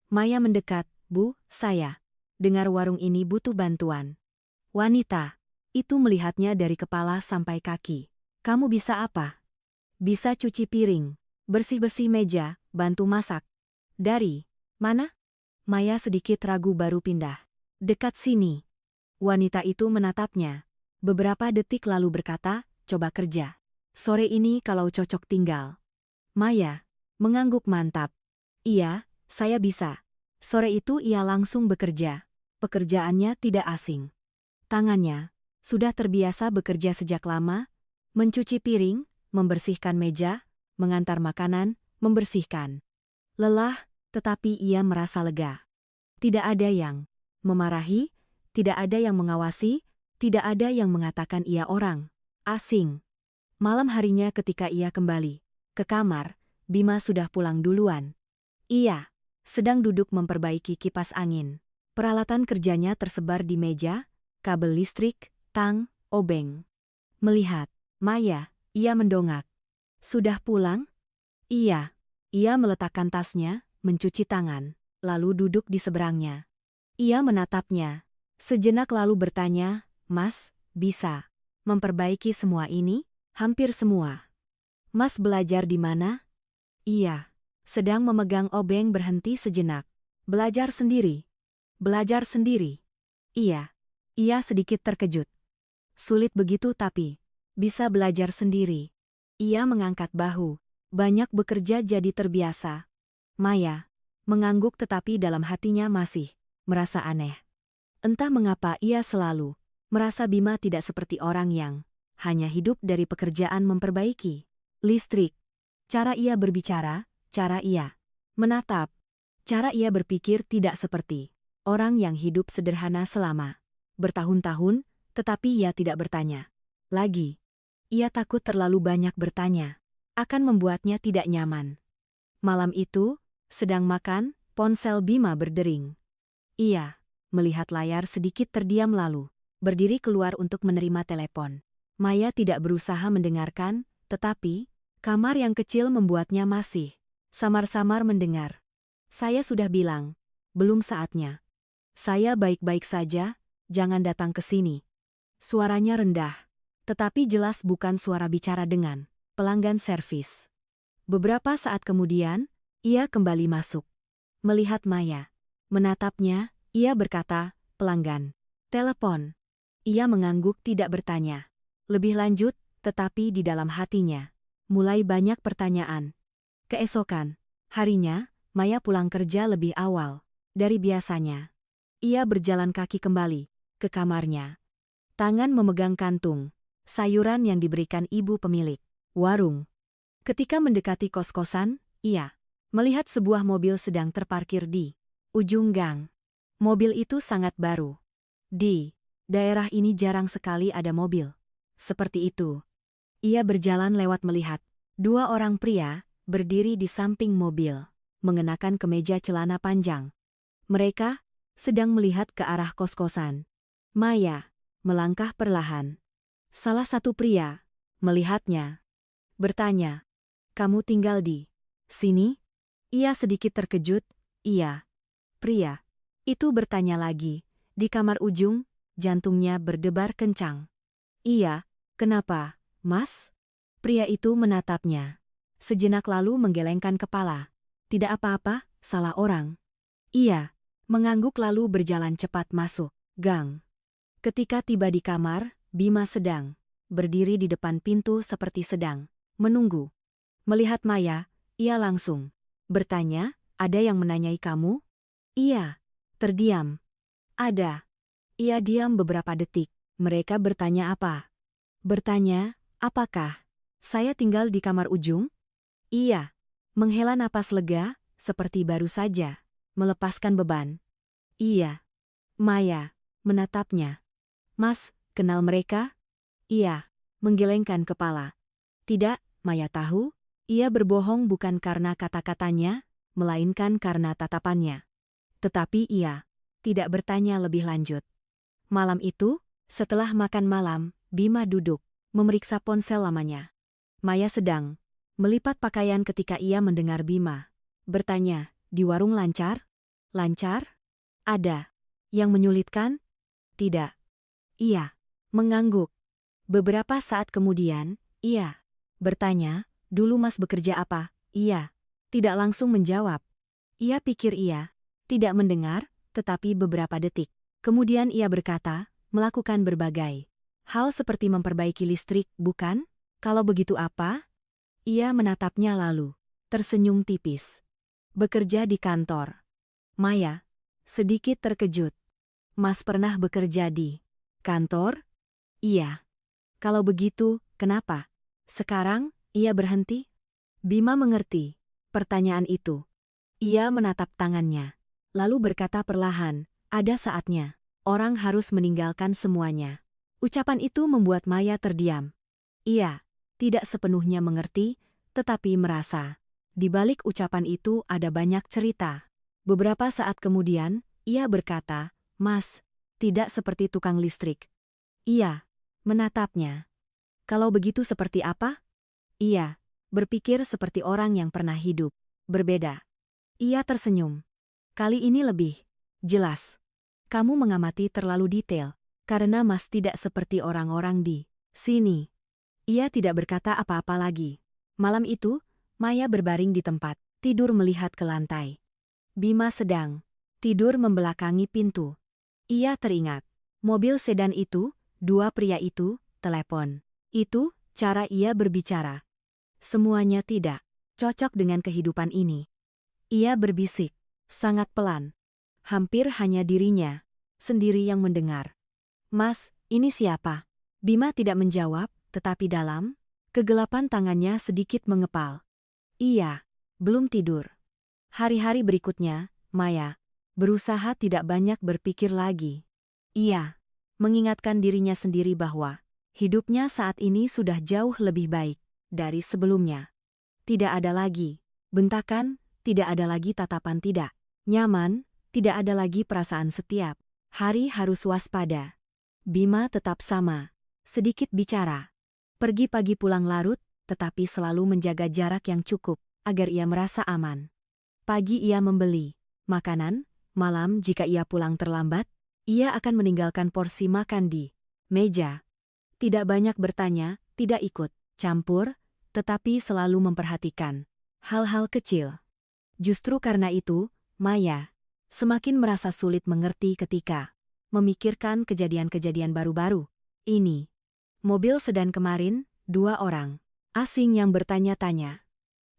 Maya mendekat, "Bu, saya dengar warung ini butuh bantuan." Wanita itu melihatnya dari kepala sampai kaki. "Kamu bisa apa?" "Bisa cuci piring, bersih-bersih meja, bantu masak." "Dari mana?" Maya sedikit ragu baru pindah. "Dekat sini." Wanita itu menatapnya. Beberapa detik lalu berkata, "Coba kerja sore ini kalau cocok tinggal." Maya mengangguk mantap. "Iya, saya bisa." Sore itu ia langsung bekerja. Pekerjaannya tidak asing. Tangannya Sudah terbiasa bekerja sejak lama, mencuci piring, membersihkan meja, mengantar makanan, membersihkan. Lelah, tetapi ia merasa lega. Tidak ada yang memarahi, tidak ada yang mengawasi, tidak ada yang mengatakan ia orang asing. Malam harinya ketika ia kembali ke kamar, Bima sudah pulang duluan. Ia sedang duduk memperbaiki kipas angin. Peralatan kerjanya tersebar di meja, kabel listrik, tang, obeng. Melihat Maya, ia mendongak. Sudah pulang? Iya. Ia meletakkan tasnya, mencuci tangan, lalu duduk di seberangnya. Ia menatapnya. Sejenak lalu bertanya, "Mas, bisa memperbaiki semua ini?" "Hampir semua." "Mas belajar di mana?" "Iya." Sedang memegang obeng berhenti sejenak. "Belajar sendiri?" "Belajar sendiri." "Iya." Ia sedikit terkejut. "Sulit begitu tapi bisa belajar sendiri." Ia mengangkat bahu. Banyak bekerja jadi terbiasa. Maya mengangguk tetapi dalam hatinya masih merasa aneh. Entah mengapa ia selalu merasa Bima tidak seperti orang yang hanya hidup dari pekerjaan memperbaiki listrik. Cara ia berbicara, cara ia menatap, cara ia berpikir tidak seperti orang yang hidup sederhana selama bertahun-tahun, tetapi ia tidak bertanya lagi. Ia takut terlalu banyak bertanya akan membuatnya tidak nyaman. Malam itu, sedang makan, ponsel Bima berdering. Ia melihat layar sedikit terdiam lalu berdiri keluar untuk menerima telepon. Maya tidak berusaha mendengarkan, tetapi kamar yang kecil membuatnya masih samar-samar mendengar. "Saya sudah bilang, belum saatnya." "Saya baik-baik saja, jangan datang ke sini." Suaranya rendah, tetapi jelas bukan suara bicara dengan pelanggan servis. Beberapa saat kemudian, ia kembali masuk. Melihat Maya menatapnya, ia berkata, "Pelanggan. Telepon." Ia mengangguk tidak bertanya lebih lanjut, tetapi di dalam hatinya mulai banyak pertanyaan. Keesokan harinya, Maya pulang kerja lebih awal dari biasanya. Ia berjalan kaki kembali ke kamarnya. Tangan memegang kantung sayuran yang diberikan ibu pemilik warung. Ketika mendekati kos-kosan, ia melihat sebuah mobil sedang terparkir di ujung gang. Mobil itu sangat baru. Di daerah ini jarang sekali ada mobil seperti itu. Ia berjalan lewat melihat dua orang pria berdiri di samping mobil, mengenakan kemeja celana panjang. Mereka sedang melihat ke arah kos-kosan. Maya melangkah perlahan. Salah satu pria melihatnya, bertanya, "Kamu tinggal di sini?" Ia sedikit terkejut. "Iya." Pria itu bertanya lagi. Di kamar ujung, jantungnya berdebar kencang. "Iya, kenapa, Mas?" Pria itu menatapnya. Sejenak lalu menggelengkan kepala. "Tidak apa-apa, salah orang." Ia mengangguk lalu berjalan cepat masuk gang. Ketika tiba di kamar, Bima sedang berdiri di depan pintu seperti sedang menunggu. Melihat Maya, ia langsung bertanya, "Ada yang menanyai kamu?" Ia terdiam. "Ada." Ia diam beberapa detik. Mereka bertanya apa? Bertanya, "Apakah saya tinggal di kamar ujung?" Ia menghela napas lega, seperti baru saja melepaskan beban. "Iya." Maya menatapnya. "Mas, kenal mereka?" Ia menggelengkan kepala. Tidak, Maya tahu. Ia berbohong bukan karena kata-katanya, melainkan karena tatapannya. Tetapi ia tidak bertanya lebih lanjut. Malam itu, setelah makan malam, Bima duduk memeriksa ponsel lamanya. Maya sedang melipat pakaian ketika ia mendengar Bima bertanya, "Di warung lancar?" "Lancar?" "Ada yang menyulitkan?" "Tidak." Ia mengangguk. Beberapa saat kemudian, ia bertanya, "Dulu Mas bekerja apa?" Ia tidak langsung menjawab. Ia pikir ia tidak mendengar, tetapi beberapa detik kemudian ia berkata, "Melakukan berbagai hal seperti memperbaiki listrik, bukan? Kalau begitu apa?" Ia menatapnya lalu tersenyum tipis. "Bekerja di kantor." Maya sedikit terkejut. "Mas pernah bekerja di kantor?" Iya. Kalau begitu, kenapa? Sekarang, ia berhenti? Bima mengerti pertanyaan itu. Ia menatap tangannya. Lalu berkata perlahan, ada saatnya. Orang harus meninggalkan semuanya. Ucapan itu membuat Maya terdiam. Ia tidak sepenuhnya mengerti, tetapi merasa. Di balik ucapan itu ada banyak cerita. Beberapa saat kemudian, ia berkata, Mas, tidak seperti tukang listrik. Ia menatapnya. Kalau begitu seperti apa? Ia berpikir seperti orang yang pernah hidup. Berbeda. Ia tersenyum. Kali ini lebih jelas. Kamu mengamati terlalu detail, karena Mas tidak seperti orang-orang di sini. Ia tidak berkata apa-apa lagi. Malam itu, Maya berbaring di tempat, tidur melihat ke lantai. Bima sedang tidur membelakangi pintu. Ia teringat. Mobil sedan itu, dua pria itu, telepon. Itu, cara ia berbicara. Semuanya tidak cocok dengan kehidupan ini. Ia berbisik, sangat pelan. Hampir hanya dirinya sendiri yang mendengar. Mas, ini siapa? Bima tidak menjawab, tetapi dalam kegelapan tangannya sedikit mengepal. Ia belum tidur. Hari-hari berikutnya, Maya berusaha tidak banyak berpikir lagi. Ia mengingatkan dirinya sendiri bahwa hidupnya saat ini sudah jauh lebih baik dari sebelumnya. Tidak ada lagi bentakan, tidak ada lagi tatapan tidak nyaman, tidak ada lagi perasaan setiap hari harus waspada. Bima tetap sama, sedikit bicara. Pergi pagi pulang larut, tetapi selalu menjaga jarak yang cukup agar ia merasa aman. Pagi ia membeli makanan, malam jika ia pulang terlambat, ia akan meninggalkan porsi makan di meja. Tidak banyak bertanya, tidak ikut campur, tetapi selalu memperhatikan hal-hal kecil. Justru karena itu, Maya semakin merasa sulit mengerti ketika memikirkan kejadian-kejadian baru-baru. Ini mobil sedan kemarin, dua orang asing yang bertanya-tanya.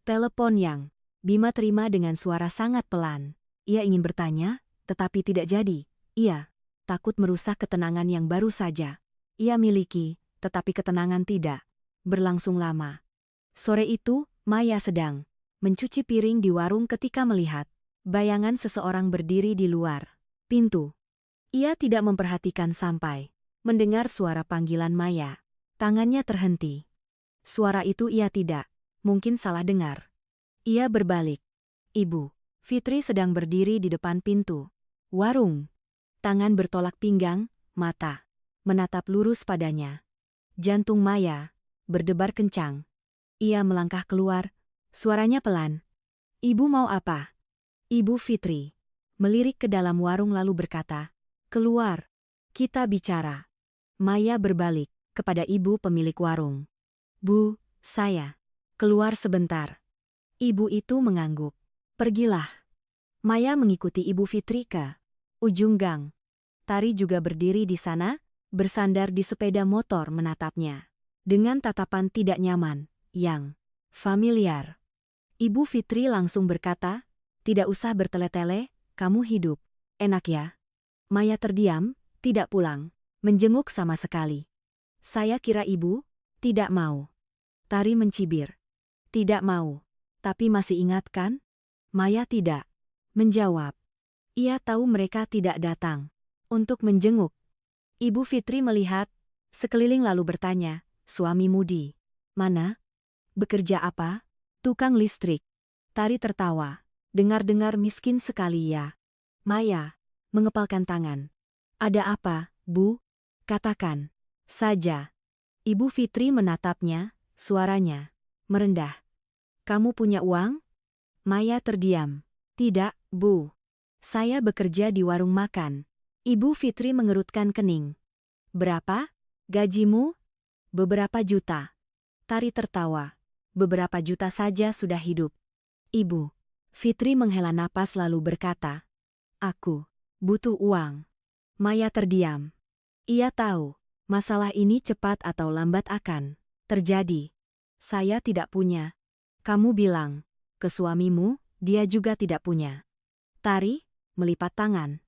Telepon yang Bima terima dengan suara sangat pelan. Ia ingin bertanya, tetapi tidak jadi. Ia takut merusak ketenangan yang baru saja ia miliki, tetapi ketenangan tidak berlangsung lama. Sore itu, Maya sedang mencuci piring di warung ketika melihat bayangan seseorang berdiri di luar pintu. Ia tidak memperhatikan sampai mendengar suara panggilan Maya. Tangannya terhenti. Suara itu ia tidak mungkin salah dengar. Ia berbalik. Ibu Fitri sedang berdiri di depan pintu warung. Tangan bertolak pinggang, mata menatap lurus padanya. Jantung Maya berdebar kencang. Ia melangkah keluar, suaranya pelan. Ibu mau apa? Ibu Fitri melirik ke dalam warung lalu berkata, keluar, kita bicara. Maya berbalik kepada ibu pemilik warung. Bu, saya keluar sebentar. Ibu itu mengangguk. Pergilah. Maya mengikuti Ibu Fitri ke ujung gang. Tari juga berdiri di sana, bersandar di sepeda motor menatapnya. Dengan tatapan tidak nyaman, yang familiar. Ibu Fitri langsung berkata, tidak usah bertele-tele, kamu hidup. Enak ya? Maya terdiam, tidak pulang, menjenguk sama sekali. Saya kira ibu tidak mau. Tari mencibir. Tidak mau. Tapi masih ingat kan? Maya tidak menjawab. Ia tahu mereka tidak datang untuk menjenguk. Ibu Fitri melihat sekeliling lalu bertanya, suamimu di mana? Bekerja apa? Tukang listrik. Tari tertawa. Dengar-dengar miskin sekali ya. Maya mengepalkan tangan. Ada apa, Bu? Katakan saja. Ibu Fitri menatapnya, suaranya merendah. Kamu punya uang? Maya terdiam. Tidak, Bu. Saya bekerja di warung makan. Ibu Fitri mengerutkan kening. Berapa? Gajimu? Beberapa juta. Tari tertawa. Beberapa juta saja sudah hidup. Ibu Fitri menghela napas lalu berkata, aku butuh uang. Maya terdiam. Ia tahu, masalah ini cepat atau lambat akan terjadi. Saya tidak punya. Kamu bilang ke suamimu, dia juga tidak punya. Tari melipat tangan.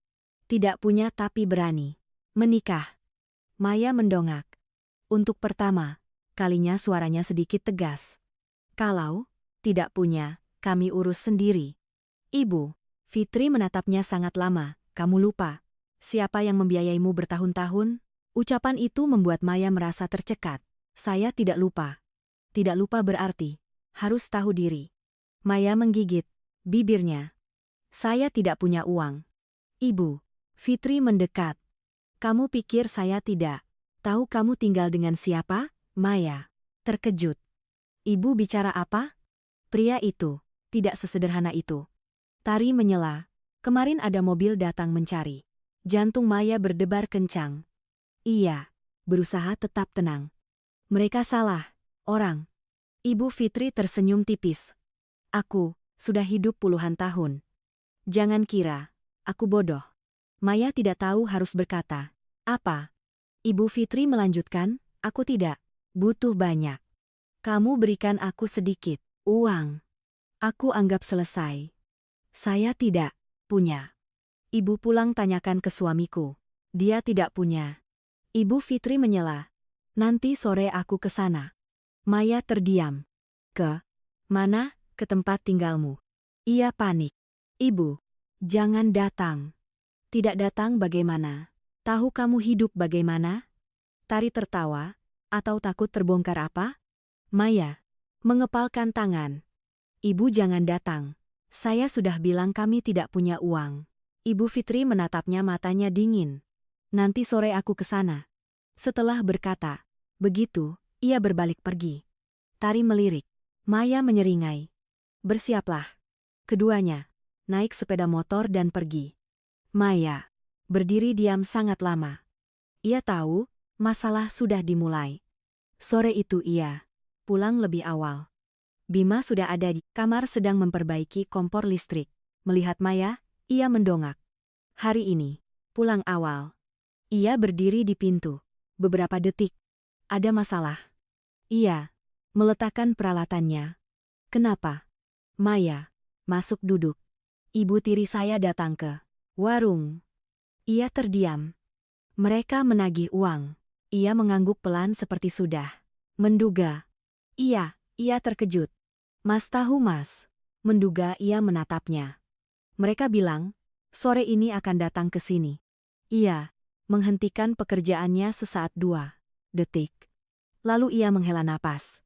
Tidak punya tapi berani menikah. Maya mendongak. Untuk pertama kalinya suaranya sedikit tegas. Kalau tidak punya, kami urus sendiri. Ibu, Fitri menatapnya sangat lama. Kamu lupa siapa yang membiayaimu bertahun-tahun? Ucapan itu membuat Maya merasa tercekat. Saya tidak lupa. Tidak lupa berarti harus tahu diri. Maya menggigit bibirnya. Saya tidak punya uang. Ibu, Fitri mendekat. Kamu pikir saya tidak tahu kamu tinggal dengan siapa? Maya terkejut. Ibu bicara apa? Pria itu tidak sesederhana itu. Tari menyela. Kemarin ada mobil datang mencari. Jantung Maya berdebar kencang. Iya, berusaha tetap tenang. Mereka salah orang. Ibu Fitri tersenyum tipis. Aku sudah hidup puluhan tahun. Jangan kira aku bodoh. Maya tidak tahu harus berkata apa. Ibu Fitri melanjutkan, aku tidak butuh banyak. Kamu berikan aku sedikit uang. Aku anggap selesai. Saya tidak punya. Ibu pulang tanyakan ke suamiku. Dia tidak punya. Ibu Fitri menyela. Nanti sore aku ke sana. Maya terdiam. Ke mana? Ke tempat tinggalmu. Ia panik. Ibu, jangan datang. Tidak datang bagaimana? Tahu kamu hidup bagaimana? Tari tertawa. Atau takut terbongkar apa? Maya mengepalkan tangan. Ibu jangan datang. Saya sudah bilang kami tidak punya uang. Ibu Fitri menatapnya matanya dingin. Nanti sore aku ke sana. Setelah berkata begitu, ia berbalik pergi. Tari melirik. Maya menyeringai. Bersiaplah. Keduanya naik sepeda motor dan pergi. Maya berdiri diam sangat lama. Ia tahu masalah sudah dimulai. Sore itu ia pulang lebih awal. Bima sudah ada di kamar sedang memperbaiki kompor listrik. Melihat Maya, ia mendongak. Hari ini pulang awal. Ia berdiri di pintu. Beberapa detik. Ada masalah. Ia meletakkan peralatannya. Kenapa? Maya masuk duduk. Ibu tiri saya datang ke warung. Ia terdiam. Mereka menagih uang. Ia mengangguk pelan seperti sudah menduga. Ia terkejut. Mas tahu mas. Menduga ia menatapnya. Mereka bilang, sore ini akan datang ke sini. Ia menghentikan pekerjaannya sesaat 2 detik. Lalu ia menghela napas.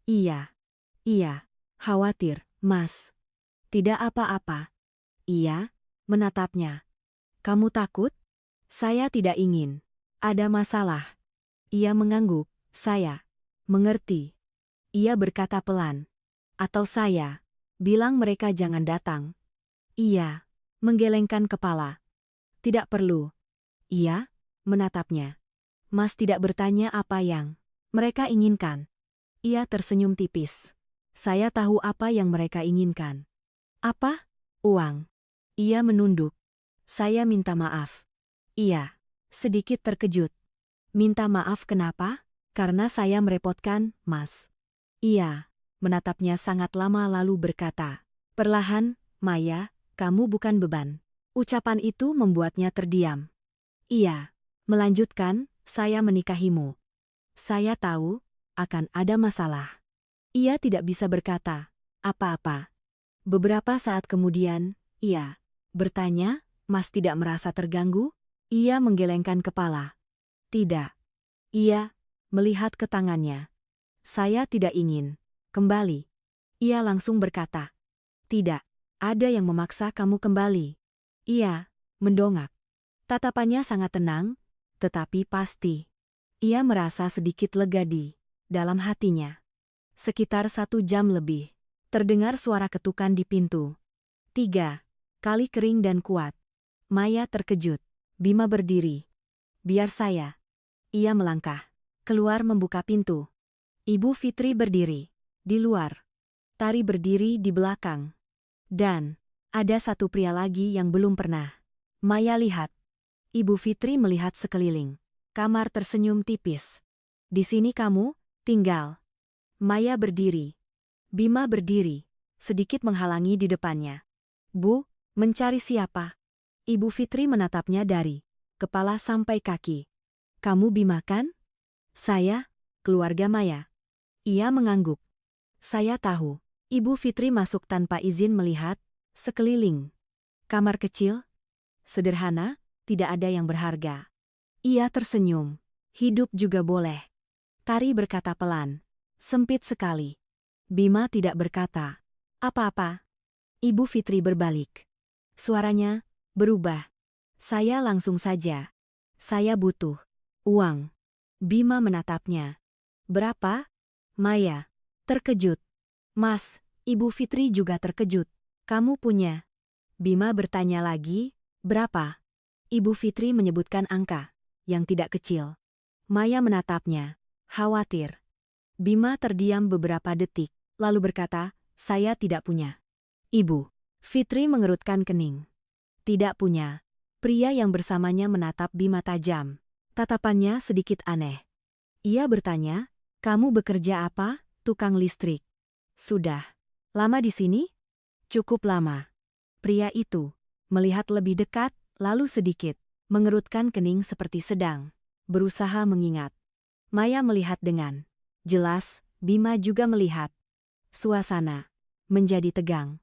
Iya, khawatir, mas. Tidak apa-apa. Ia menatapnya. Kamu takut? Saya tidak ingin ada masalah. Ia mengangguk. Saya mengerti. Ia berkata pelan. Atau saya bilang mereka jangan datang. Ia menggelengkan kepala. Tidak perlu. Ia menatapnya. Mas tidak bertanya apa yang mereka inginkan. Ia tersenyum tipis. Saya tahu apa yang mereka inginkan. Apa? Uang. Ia menunduk. Saya minta maaf. Ia sedikit terkejut. Minta maaf kenapa? Karena saya merepotkan, mas. Ia menatapnya sangat lama lalu berkata, perlahan, Maya, kamu bukan beban. Ucapan itu membuatnya terdiam. Ia melanjutkan, saya menikahimu. Saya tahu akan ada masalah. Ia tidak bisa berkata apa-apa. Beberapa saat kemudian, ia bertanya, Mas tidak merasa terganggu? Ia menggelengkan kepala. Tidak. Ia melihat ke tangannya. Saya tidak ingin kembali. Ia langsung berkata. Tidak. Ada yang memaksa kamu kembali. Ia mendongak. Tatapannya sangat tenang, tetapi pasti. Ia merasa sedikit lega di dalam hatinya. Sekitar 1 jam lebih. Terdengar suara ketukan di pintu. 3 kali kering dan kuat. Maya terkejut. Bima berdiri. Biar saya. Ia melangkah. Keluar membuka pintu. Ibu Fitri berdiri. Di luar. Tari berdiri di belakang. Dan ada satu pria lagi yang belum pernah Maya lihat. Ibu Fitri melihat sekeliling. Kamar tersenyum tipis. Di sini kamu tinggal. Maya berdiri. Bima berdiri. Sedikit menghalangi di depannya. Bu, mencari siapa? Ibu Fitri menatapnya dari kepala sampai kaki. Kamu Bima kan? Saya, keluarga Maya. Ia mengangguk. Saya tahu. Ibu Fitri masuk tanpa izin melihat sekeliling. Kamar kecil, sederhana, tidak ada yang berharga. Ia tersenyum. Hidup juga boleh. Tari berkata pelan. Sempit sekali. Bima tidak berkata apa-apa. Ibu Fitri berbalik. Suaranya berubah. Saya langsung saja. Saya butuh uang. Bima menatapnya. Berapa? Maya terkejut. Mas, Ibu Fitri juga terkejut. Kamu punya? Bima bertanya lagi, berapa? Ibu Fitri menyebutkan angka yang tidak kecil. Maya menatapnya, khawatir. Bima terdiam beberapa detik, lalu berkata, saya tidak punya. Ibu Fitri mengerutkan kening. Tidak punya. Pria yang bersamanya menatap Bima tajam. Tatapannya sedikit aneh. Ia bertanya, kamu bekerja apa? Tukang listrik. Sudah lama di sini? Cukup lama. Pria itu melihat lebih dekat, lalu sedikit mengerutkan kening seperti sedang berusaha mengingat. Maya melihat dengan jelas, Bima juga melihat. Suasana menjadi tegang.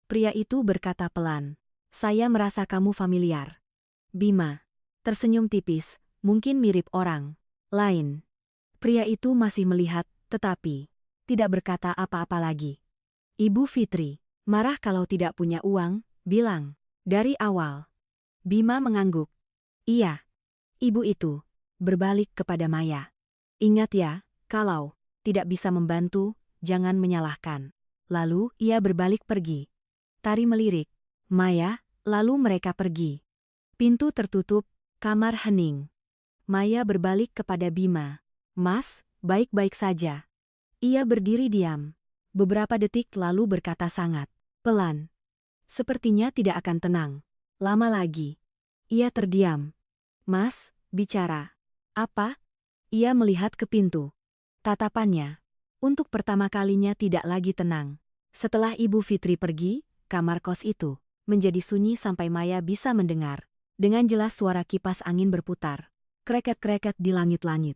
Pria itu berkata pelan, saya merasa kamu familiar. Bima tersenyum tipis, mungkin mirip orang lain. Pria itu masih melihat, tetapi tidak berkata apa-apa lagi. Ibu Fitri marah kalau tidak punya uang, bilang. Dari awal. Bima mengangguk. Iya. Ibu itu berbalik kepada Maya. Ingat ya, kalau tidak bisa membantu, jangan menyalahkan. Lalu ia berbalik pergi. Tari melirik. Maya, lalu mereka pergi. Pintu tertutup, kamar hening. Maya berbalik kepada Bima. Mas, baik-baik saja. Ia berdiri diam. Beberapa detik lalu berkata sangat pelan. Sepertinya tidak akan tenang. Lama lagi. Ia terdiam. Mas, bicara. Apa? Ia melihat ke pintu. Tatapannya, untuk pertama kalinya tidak lagi tenang. Setelah Ibu Fitri pergi, kamar kos itu menjadi sunyi sampai Maya bisa mendengar. Dengan jelas suara kipas angin berputar. Kreket-kreket di langit-langit.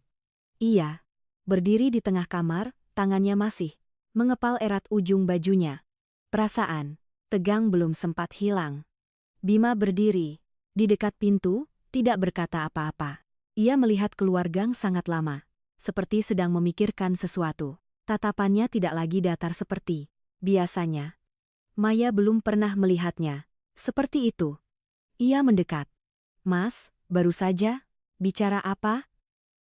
Ia berdiri di tengah kamar, tangannya masih mengepal erat ujung bajunya. Perasaan tegang belum sempat hilang. Bima berdiri di dekat pintu, tidak berkata apa-apa. Ia melihat keluar gang sangat lama, seperti sedang memikirkan sesuatu. Tatapannya tidak lagi datar seperti biasanya. Maya belum pernah melihatnya seperti itu. Ia mendekat. Mas, baru saja? Bicara apa?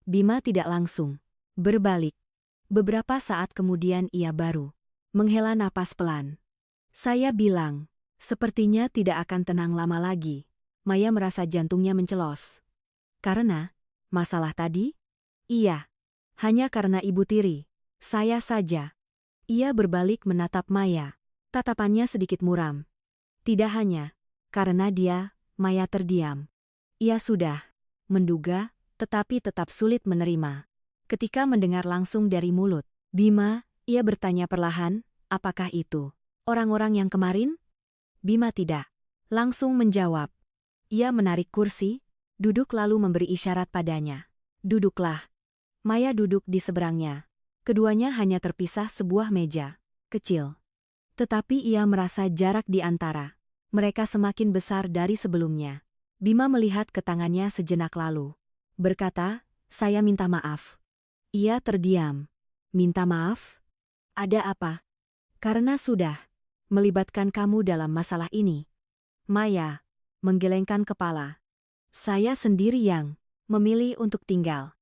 Bima tidak langsung berbalik. Beberapa saat kemudian ia baru menghela napas pelan. Saya bilang, sepertinya tidak akan tenang lama lagi. Maya merasa jantungnya mencelos. Karena masalah tadi? Iya. Hanya karena Ibu Tiri. Saya saja. Ia berbalik menatap Maya. Tatapannya sedikit muram. Tidak hanya karena dia, Maya terdiam. Ia sudah menduga, tetapi tetap sulit menerima. Ketika mendengar langsung dari mulut Bima, ia bertanya perlahan, apakah itu orang-orang yang kemarin? Bima tidak langsung menjawab. Ia menarik kursi, duduk lalu memberi isyarat padanya. Duduklah. Maya duduk di seberangnya. Keduanya hanya terpisah sebuah meja kecil. Tetapi ia merasa jarak di antara mereka semakin besar dari sebelumnya. Bima melihat ke tangannya sejenak lalu. Berkata, saya minta maaf. Ia terdiam. Minta maaf? Ada apa? Karena sudah melibatkan kamu dalam masalah ini. Maya menggelengkan kepala. Saya sendiri yang memilih untuk tinggal.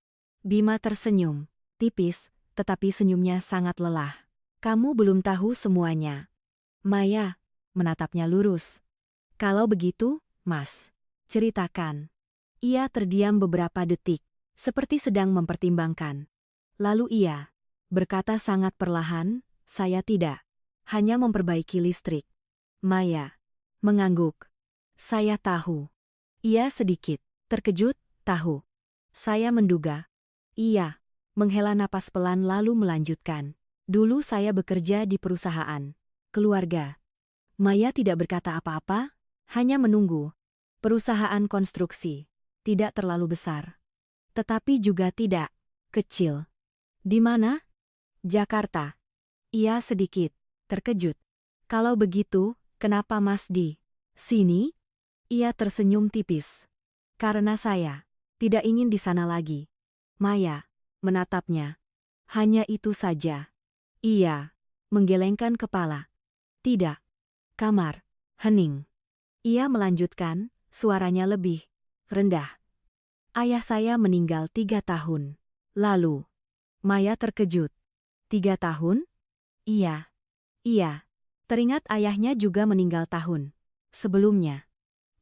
Bima tersenyum, tipis, tetapi senyumnya sangat lelah. Kamu belum tahu semuanya. Maya menatapnya lurus. Kalau begitu, Mas, ceritakan. Ia terdiam beberapa detik, seperti sedang mempertimbangkan. Lalu ia berkata sangat perlahan, saya tidak hanya memperbaiki listrik. Maya mengangguk. Saya tahu. Ia sedikit terkejut, tahu. Saya menduga. Ia menghela napas pelan lalu melanjutkan. Dulu saya bekerja di perusahaan keluarga. Maya tidak berkata apa-apa, hanya menunggu. Perusahaan konstruksi tidak terlalu besar, tetapi juga tidak kecil. Di mana? Jakarta. Ia sedikit terkejut. Kalau begitu, kenapa Mas di sini? Ia tersenyum tipis. Karena saya tidak ingin di sana lagi. Maya menatapnya. Hanya itu saja. Ia menggelengkan kepala. Tidak. Kamar. Hening. Ia melanjutkan, suaranya lebih rendah. Ayah saya meninggal 3 tahun lalu. Maya terkejut. 3 tahun? Iya. Iya. Teringat ayahnya juga meninggal tahun sebelumnya.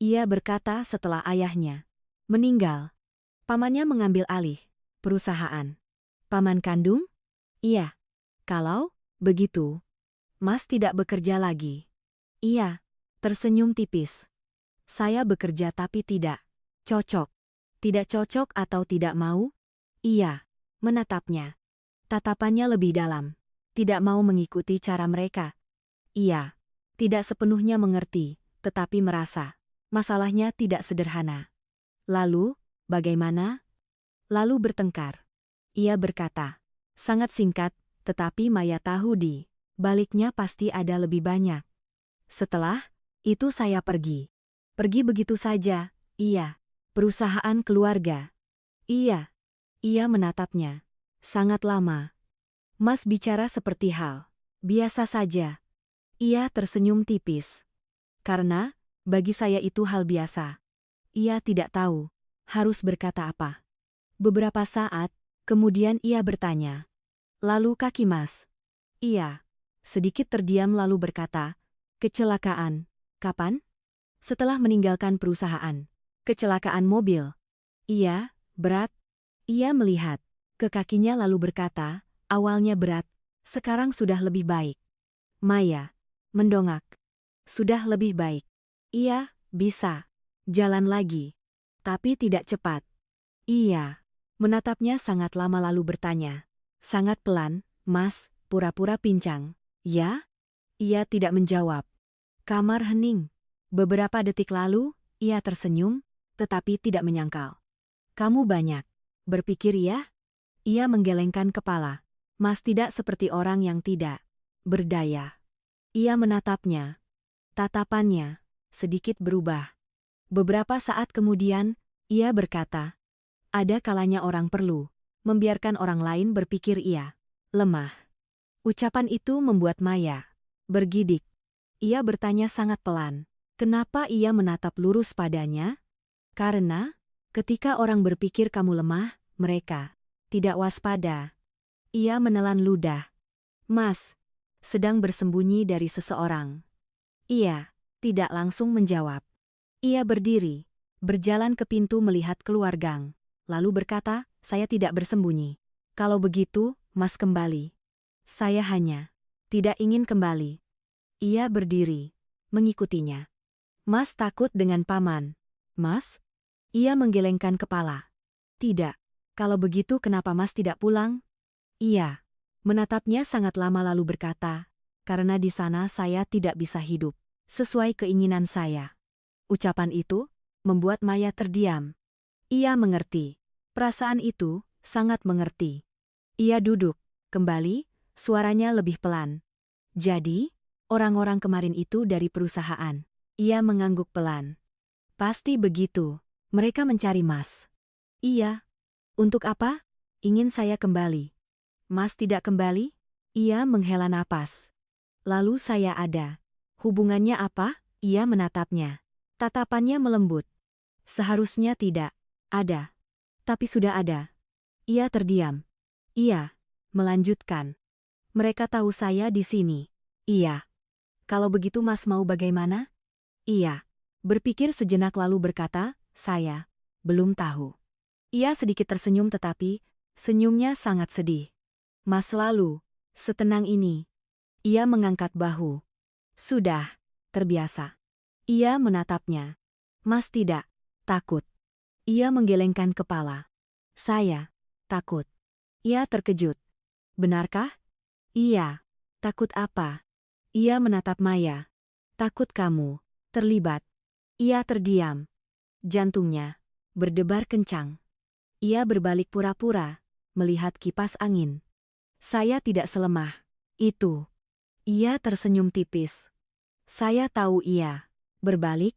Ia berkata setelah ayahnya meninggal. Pamannya mengambil alih perusahaan. Paman kandung? Iya. Kalau begitu, Mas tidak bekerja lagi. Iya. Tersenyum tipis. Saya bekerja tapi tidak cocok. Tidak cocok atau tidak mau? Iya. Menatapnya. Tatapannya lebih dalam. Tidak mau mengikuti cara mereka. Iya. Tidak sepenuhnya mengerti, tetapi merasa masalahnya tidak sederhana. Lalu, bagaimana? Lalu bertengkar. Ia berkata. Sangat singkat, tetapi Maya tahu di baliknya pasti ada lebih banyak. Setelah itu saya pergi. Pergi begitu saja, iya. Perusahaan keluarga. Iya. Ia menatapnya. Sangat lama. Mas bicara seperti hal biasa saja. Ia tersenyum tipis. Karena, bagi saya itu hal biasa. Ia tidak tahu harus berkata apa. Beberapa saat, kemudian ia bertanya. Lalu kaki Mas? Iya. Sedikit terdiam lalu berkata, kecelakaan. Kapan? Setelah meninggalkan perusahaan. Kecelakaan mobil. Iya, berat. Ia melihat ke kakinya lalu berkata, awalnya berat, sekarang sudah lebih baik. Maya mendongak. Sudah lebih baik. Iya, bisa. Jalan lagi. Tapi tidak cepat. Iya. Menatapnya sangat lama lalu bertanya. Sangat pelan, Mas, pura-pura pincang. Ya? Ia tidak menjawab. Kamar hening. Beberapa detik lalu, ia tersenyum, tetapi tidak menyangkal. Kamu banyak berpikir ya? Ia menggelengkan kepala. Mas tidak seperti orang yang tidak berdaya. Ia menatapnya. Tatapannya sedikit berubah. Beberapa saat kemudian, ia berkata, ada kalanya orang perlu membiarkan orang lain berpikir ia lemah. Ucapan itu membuat Maya bergidik. Ia bertanya sangat pelan. Kenapa ia menatap lurus padanya? Karena, ketika orang berpikir kamu lemah, mereka tidak waspada. Ia menelan ludah. Mas, sedang bersembunyi dari seseorang. Ia tidak langsung menjawab. Ia berdiri, berjalan ke pintu melihat keluar gang, lalu berkata, saya tidak bersembunyi. Kalau begitu, Mas kembali. Saya hanya tidak ingin kembali. Ia berdiri, mengikutinya. Mas takut dengan paman. Mas? Ia menggelengkan kepala. Tidak. Kalau begitu kenapa Mas tidak pulang? Iya. Menatapnya sangat lama lalu berkata, karena di sana saya tidak bisa hidup sesuai keinginan saya. Ucapan itu membuat Maya terdiam. Ia mengerti. Perasaan itu sangat mengerti. Ia duduk, kembali, suaranya lebih pelan. Jadi, orang-orang kemarin itu dari perusahaan. Ia mengangguk pelan. Pasti begitu. Mereka mencari Mas. Iya. Untuk apa? Ingin saya kembali. Mas tidak kembali? Ia menghela napas. Lalu saya ada. Hubungannya apa? Ia menatapnya. Tatapannya melembut. Seharusnya tidak ada. Tapi sudah ada. Ia terdiam. Ia melanjutkan. Mereka tahu saya di sini. Iya. Kalau begitu Mas mau bagaimana? Iya. Berpikir sejenak lalu berkata, saya belum tahu. Ia sedikit tersenyum tetapi, senyumnya sangat sedih. Mas lalu, setenang ini. Ia mengangkat bahu. Sudah, terbiasa. Ia menatapnya. Mas tidak takut. Ia menggelengkan kepala. Saya takut. Ia terkejut. Benarkah? Iya. Takut apa? Ia menatap Maya. Takut kamu terlibat. Ia terdiam. Jantungnya berdebar kencang. Ia berbalik pura-pura, melihat kipas angin. Saya tidak selemah itu. Ia tersenyum tipis. Saya tahu ia. Berbalik.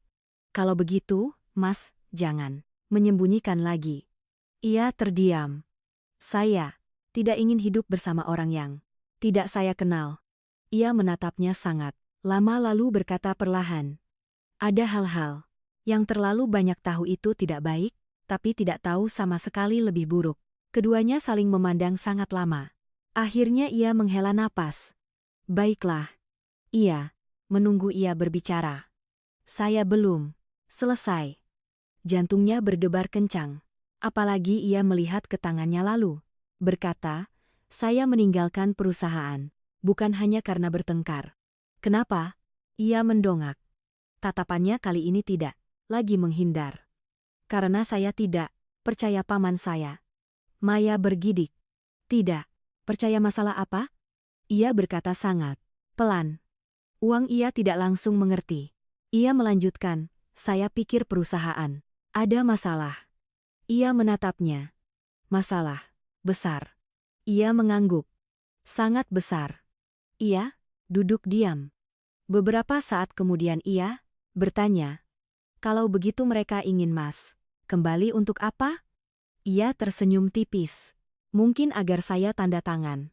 Kalau begitu, Mas, jangan menyembunyikan lagi. Ia terdiam. Saya tidak ingin hidup bersama orang yang tidak saya kenal. Ia menatapnya sangat lama lalu berkata perlahan. Ada hal-hal yang terlalu banyak tahu itu tidak baik, tapi tidak tahu sama sekali lebih buruk. Keduanya saling memandang sangat lama. Akhirnya ia menghela napas. Baiklah. Ia menunggu ia berbicara. Saya belum selesai. Jantungnya berdebar kencang. Apalagi ia melihat ke tangannya lalu. Berkata, saya meninggalkan perusahaan, bukan hanya karena bertengkar. Kenapa? Ia mendongak. Tatapannya kali ini tidak lagi menghindar. Karena saya tidak percaya paman saya. Maya bergidik. Tidak. Percaya masalah apa? Ia berkata sangat pelan. Uang ia tidak langsung mengerti. Ia melanjutkan, saya pikir perusahaan ada masalah. Ia menatapnya. Masalah besar. Ia mengangguk. Sangat besar. Ia duduk diam. Beberapa saat kemudian ia bertanya, kalau begitu mereka ingin Mas kembali untuk apa? Ia tersenyum tipis. Mungkin agar saya tanda tangan.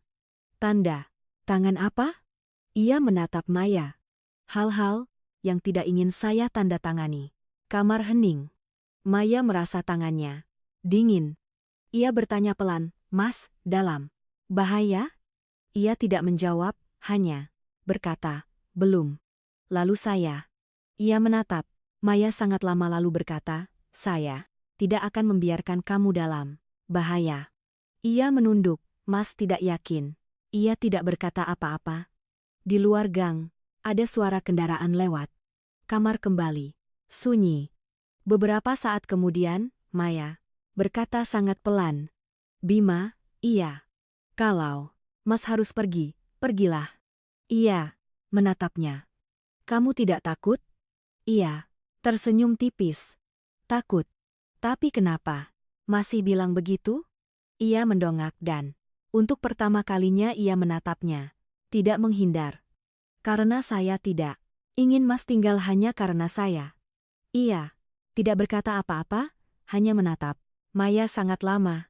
Tanda tangan apa? Ia menatap Maya. Hal-hal yang tidak ingin saya tanda tangani. Kamar hening. Maya merasa tangannya dingin. Ia bertanya pelan, Mas, dalam bahaya? Ia tidak menjawab, hanya berkata, belum. Lalu saya. Ia menatap. Maya sangat lama lalu berkata, saya tidak akan membiarkan kamu dalam bahaya. Ia menunduk, Mas tidak yakin. Ia tidak berkata apa-apa. Di luar gang, ada suara kendaraan lewat. Kamar kembali sunyi. Beberapa saat kemudian, Maya berkata sangat pelan. Bima, iya. Kalau Mas harus pergi, pergilah. Ia menatapnya. Kamu tidak takut? Ia tersenyum tipis. Takut. Tapi kenapa? Masih bilang begitu? Ia mendongak dan untuk pertama kalinya ia menatapnya. Tidak menghindar. Karena saya tidak ingin Mas tinggal hanya karena saya. Ia tidak berkata apa-apa, hanya menatap Maya sangat lama.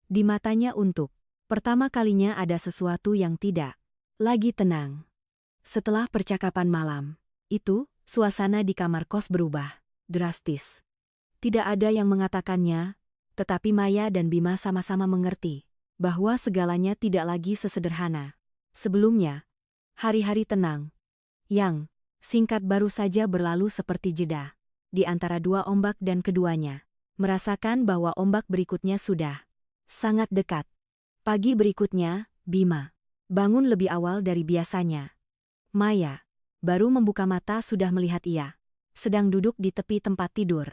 Di matanya untuk pertama kalinya ada sesuatu yang tidak lagi tenang. Setelah percakapan malam itu, suasana di kamar kos berubah drastis. Tidak ada yang mengatakannya, tetapi Maya dan Bima sama-sama mengerti bahwa segalanya tidak lagi sesederhana sebelumnya. Hari-hari tenang yang singkat baru saja berlalu seperti jeda di antara dua ombak dan keduanya merasakan bahwa ombak berikutnya sudah sangat dekat. Pagi berikutnya, Bima bangun lebih awal dari biasanya. Maya baru membuka mata sudah melihat ia sedang duduk di tepi tempat tidur,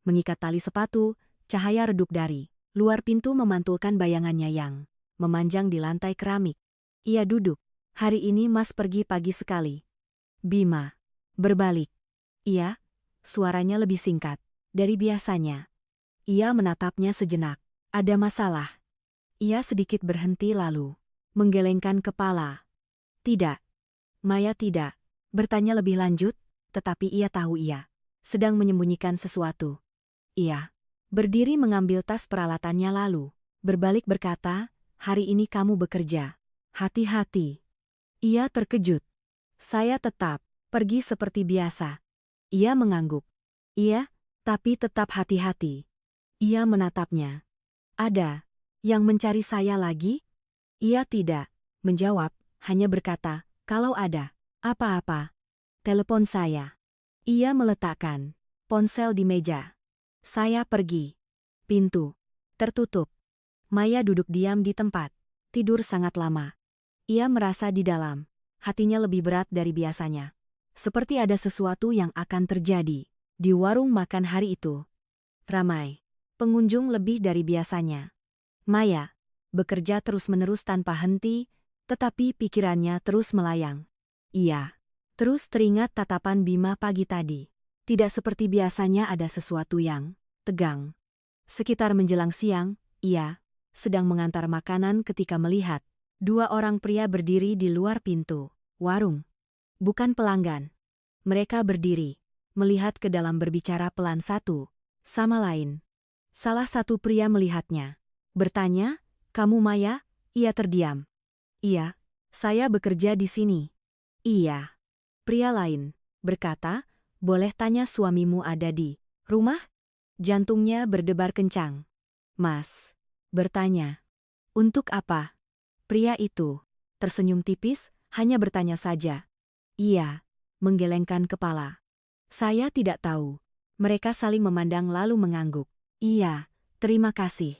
mengikat tali sepatu. Cahaya redup dari luar pintu memantulkan bayangannya yang memanjang di lantai keramik. Ia duduk. Hari ini Mas pergi pagi sekali. Bima berbalik. Iya. Suaranya lebih singkat dari biasanya. Ia menatapnya sejenak. Ada masalah. Ia sedikit berhenti lalu menggelengkan kepala. Tidak. Maya tidak bertanya lebih lanjut, tetapi ia tahu ia sedang menyembunyikan sesuatu. Ia berdiri mengambil tas peralatannya lalu berbalik berkata, hari ini kamu bekerja. Hati-hati. Ia terkejut. Saya tetap pergi seperti biasa. Ia mengangguk. Iya, tapi tetap hati-hati. Ia menatapnya. Ada yang mencari saya lagi? Ia tidak menjawab, hanya berkata, kalau ada apa-apa, telepon saya. Ia meletakkan ponsel di meja. Saya pergi. Pintu tertutup. Maya duduk diam di tempat tidur sangat lama. Ia merasa di dalam hatinya lebih berat dari biasanya. Seperti ada sesuatu yang akan terjadi di warung makan hari itu. Ramai pengunjung lebih dari biasanya. Maya bekerja terus-menerus tanpa henti, tetapi pikirannya terus melayang. Ia terus teringat tatapan Bima pagi tadi. Tidak seperti biasanya ada sesuatu yang tegang. Sekitar menjelang siang, ia sedang mengantar makanan ketika melihat Dua orang pria berdiri di luar pintu warung. Bukan pelanggan. Mereka berdiri, melihat ke dalam berbicara pelan satu sama lain. Salah satu pria melihatnya. Bertanya, "Kamu Maya?" Ia terdiam. "Iya, saya bekerja di sini." "Iya." Pria lain berkata, "Boleh tanya suamimu ada di rumah?" Jantungnya berdebar kencang. "Mas," bertanya. "Untuk apa?" Pria itu tersenyum tipis, hanya bertanya saja. "Iya," menggelengkan kepala. "Saya tidak tahu." Mereka saling memandang lalu mengangguk. "Iya, terima kasih."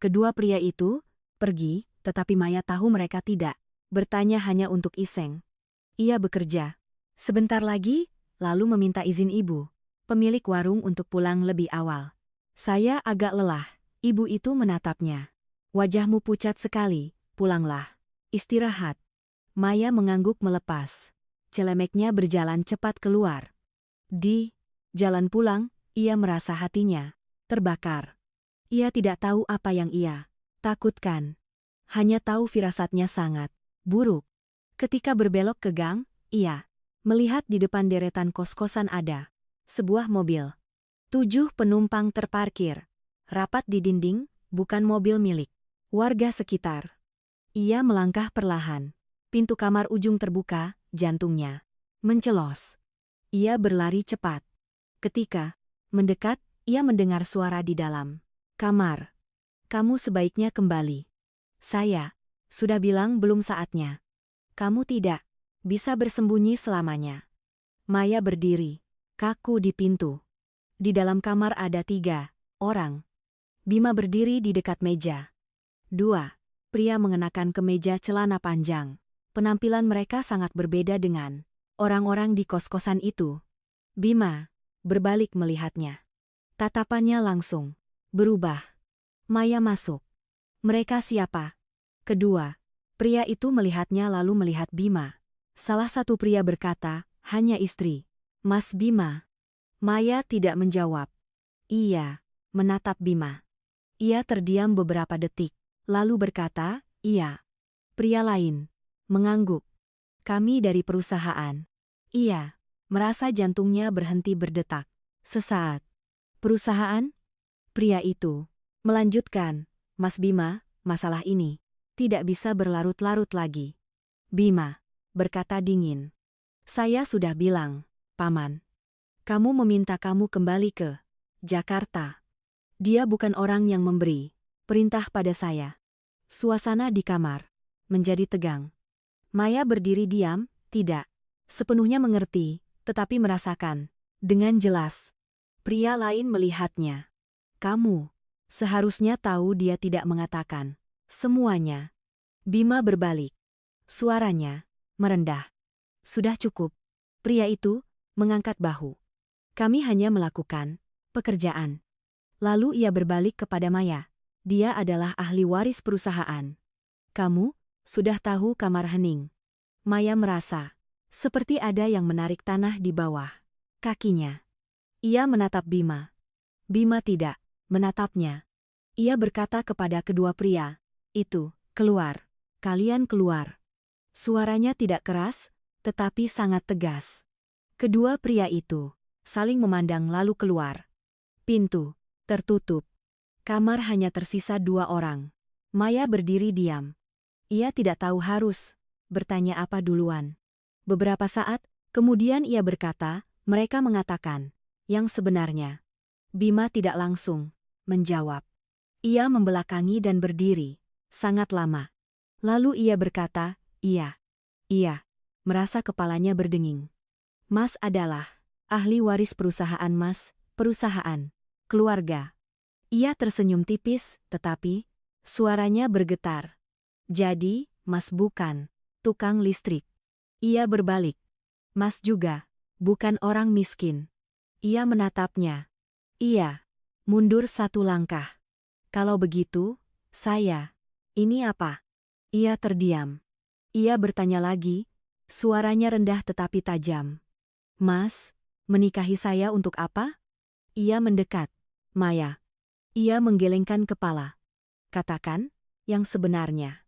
Kedua pria itu pergi, tetapi Maya tahu mereka tidak bertanya hanya untuk iseng. Ia bekerja sebentar lagi, lalu meminta izin ibu, pemilik warung, untuk pulang lebih awal. "Saya agak lelah." Ibu itu menatapnya. "Wajahmu pucat sekali, pulanglah. Istirahat." Maya mengangguk melepas. Celemeknya berjalan cepat keluar. Di jalan pulang, ia merasa hatinya terbakar. Ia tidak tahu apa yang ia takutkan. Hanya tahu firasatnya sangat buruk. Ketika berbelok ke gang, ia melihat di depan deretan kos-kosan ada sebuah mobil. 7 penumpang terparkir rapat di dinding, bukan mobil milik warga sekitar. Ia melangkah perlahan. Pintu kamar ujung terbuka, jantungnya mencelos. Ia berlari cepat. Ketika mendekat, ia mendengar suara di dalam kamar. "Kamu sebaiknya kembali. Saya sudah bilang belum saatnya. Kamu tidak bisa bersembunyi selamanya." Maya berdiri, kaku di pintu. Di dalam kamar ada 3 orang. Bima berdiri di dekat meja. 2 pria mengenakan kemeja celana panjang. Penampilan mereka sangat berbeda dengan orang-orang di kos-kosan itu. Bima berbalik melihatnya. Tatapannya langsung berubah. Maya masuk. "Mereka siapa?" Kedua pria itu melihatnya lalu melihat Bima. Salah satu pria berkata, "Hanya istri Mas Bima." Maya tidak menjawab. Ia menatap Bima. Ia terdiam beberapa detik, lalu berkata, "Iya." Pria lain mengangguk. "Kami dari perusahaan." Ia merasa jantungnya berhenti berdetak. Sesaat. "Perusahaan?" Pria itu melanjutkan, "Mas Bima, masalah ini tidak bisa berlarut-larut lagi." Bima berkata dingin, "Saya sudah bilang, Paman. Kamu meminta kamu kembali ke Jakarta. Dia bukan orang yang memberi perintah pada saya." Suasana di kamar menjadi tegang. Maya berdiri diam, tidak sepenuhnya mengerti, tetapi merasakan dengan jelas. Pria lain melihatnya. "Kamu seharusnya tahu." Dia tidak mengatakan semuanya. Bima berbalik. Suaranya merendah. "Sudah cukup." Pria itu mengangkat bahu. "Kami hanya melakukan pekerjaan." Lalu ia berbalik kepada Maya. "Dia adalah ahli waris perusahaan. Kamu sudah tahu kamar hening." Maya merasa seperti ada yang menarik tanah di bawah kakinya. Ia menatap Bima. Bima tidak menatapnya. Ia berkata kepada kedua pria itu, "Keluar. Kalian keluar." Suaranya tidak keras, tetapi sangat tegas. Kedua pria itu saling memandang lalu keluar. Pintu tertutup. Kamar hanya tersisa 2 orang. Maya berdiri diam. Ia tidak tahu harus bertanya apa duluan. Beberapa saat kemudian ia berkata, "Mereka mengatakan yang sebenarnya." Bima tidak langsung menjawab. Ia membelakangi dan berdiri sangat lama. Lalu ia berkata, "Iya. Iya." Merasa kepalanya berdenging. "Mas adalah ahli waris perusahaan Mas, perusahaan keluarga." Ia tersenyum tipis, tetapi suaranya bergetar. "Jadi, Mas bukan tukang listrik." Ia berbalik. "Mas juga bukan orang miskin." Ia menatapnya. Ia mundur 1 langkah. "Kalau begitu, saya ini apa?" Ia terdiam. Ia bertanya lagi, suaranya rendah tetapi tajam. "Mas, menikahi saya untuk apa?" Ia mendekat. "Maya." Ia menggelengkan kepala. "Katakan yang sebenarnya."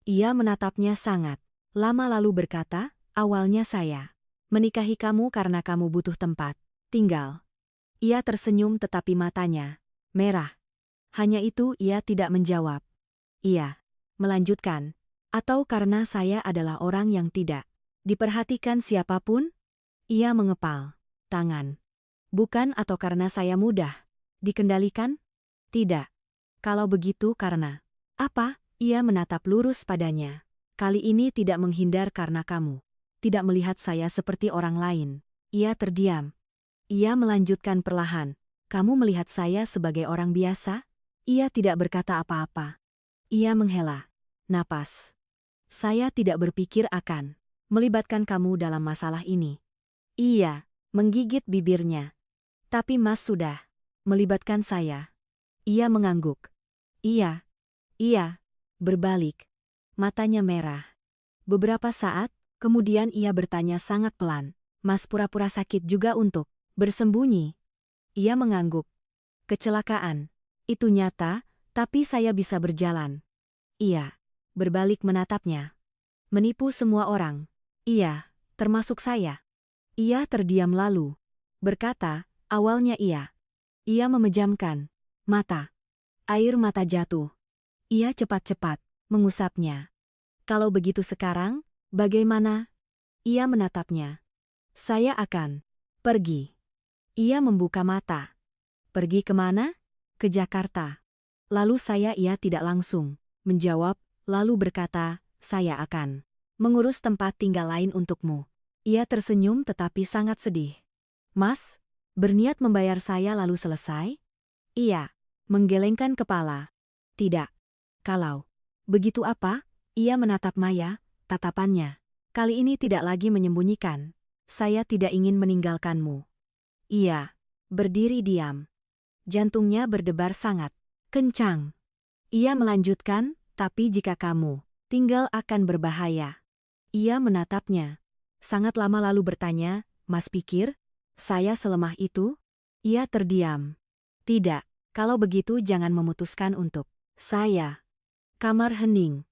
Ia menatapnya sangat lama lalu berkata, awalnya saya menikahi kamu karena kamu butuh tempat tinggal. Ia tersenyum tetapi matanya merah. Hanya itu ia tidak menjawab. Ia melanjutkan, atau karena saya adalah orang yang tidak diperhatikan siapapun? Ia mengepal tangan. Bukan atau karena saya mudah dikendalikan? Tidak. Kalau begitu karena apa? Ia menatap lurus padanya. Kali ini tidak menghindar karena kamu tidak melihat saya seperti orang lain. Ia terdiam. Ia melanjutkan perlahan. Kamu melihat saya sebagai orang biasa? Ia tidak berkata apa-apa. Ia menghela napas. Saya tidak berpikir akan melibatkan kamu dalam masalah ini. Ia menggigit bibirnya. Tapi Mas sudah melibatkan saya. Ia mengangguk. Ia berbalik. Matanya merah. Beberapa saat, kemudian ia bertanya sangat pelan. Mas pura-pura sakit juga untuk bersembunyi. Ia mengangguk. Kecelakaan. Itu nyata, tapi saya bisa berjalan. Ia berbalik menatapnya. Menipu semua orang. Iya, termasuk saya. Ia terdiam lalu berkata, awalnya ia memejamkan mata. Air mata jatuh. Ia cepat-cepat mengusapnya. Kalau begitu sekarang, bagaimana? Ia menatapnya. Saya akan pergi. Ia membuka mata. Pergi kemana? Ke Jakarta. Lalu ia tidak langsung menjawab, lalu berkata, saya akan mengurus tempat tinggal lain untukmu. Ia tersenyum tetapi sangat sedih. Mas, berniat membayar saya lalu selesai? Ia menggelengkan kepala. Tidak. Kalau begitu apa? Ia menatap Maya, tatapannya kali ini tidak lagi menyembunyikan. Saya tidak ingin meninggalkanmu. Ia berdiri diam. Jantungnya berdebar sangat kencang. Ia melanjutkan, tapi jika kamu tinggal akan berbahaya. Ia menatapnya sangat lama lalu bertanya, Mas pikir saya selemah itu? Ia terdiam. Tidak, kalau begitu jangan memutuskan untuk saya. Kamar hening.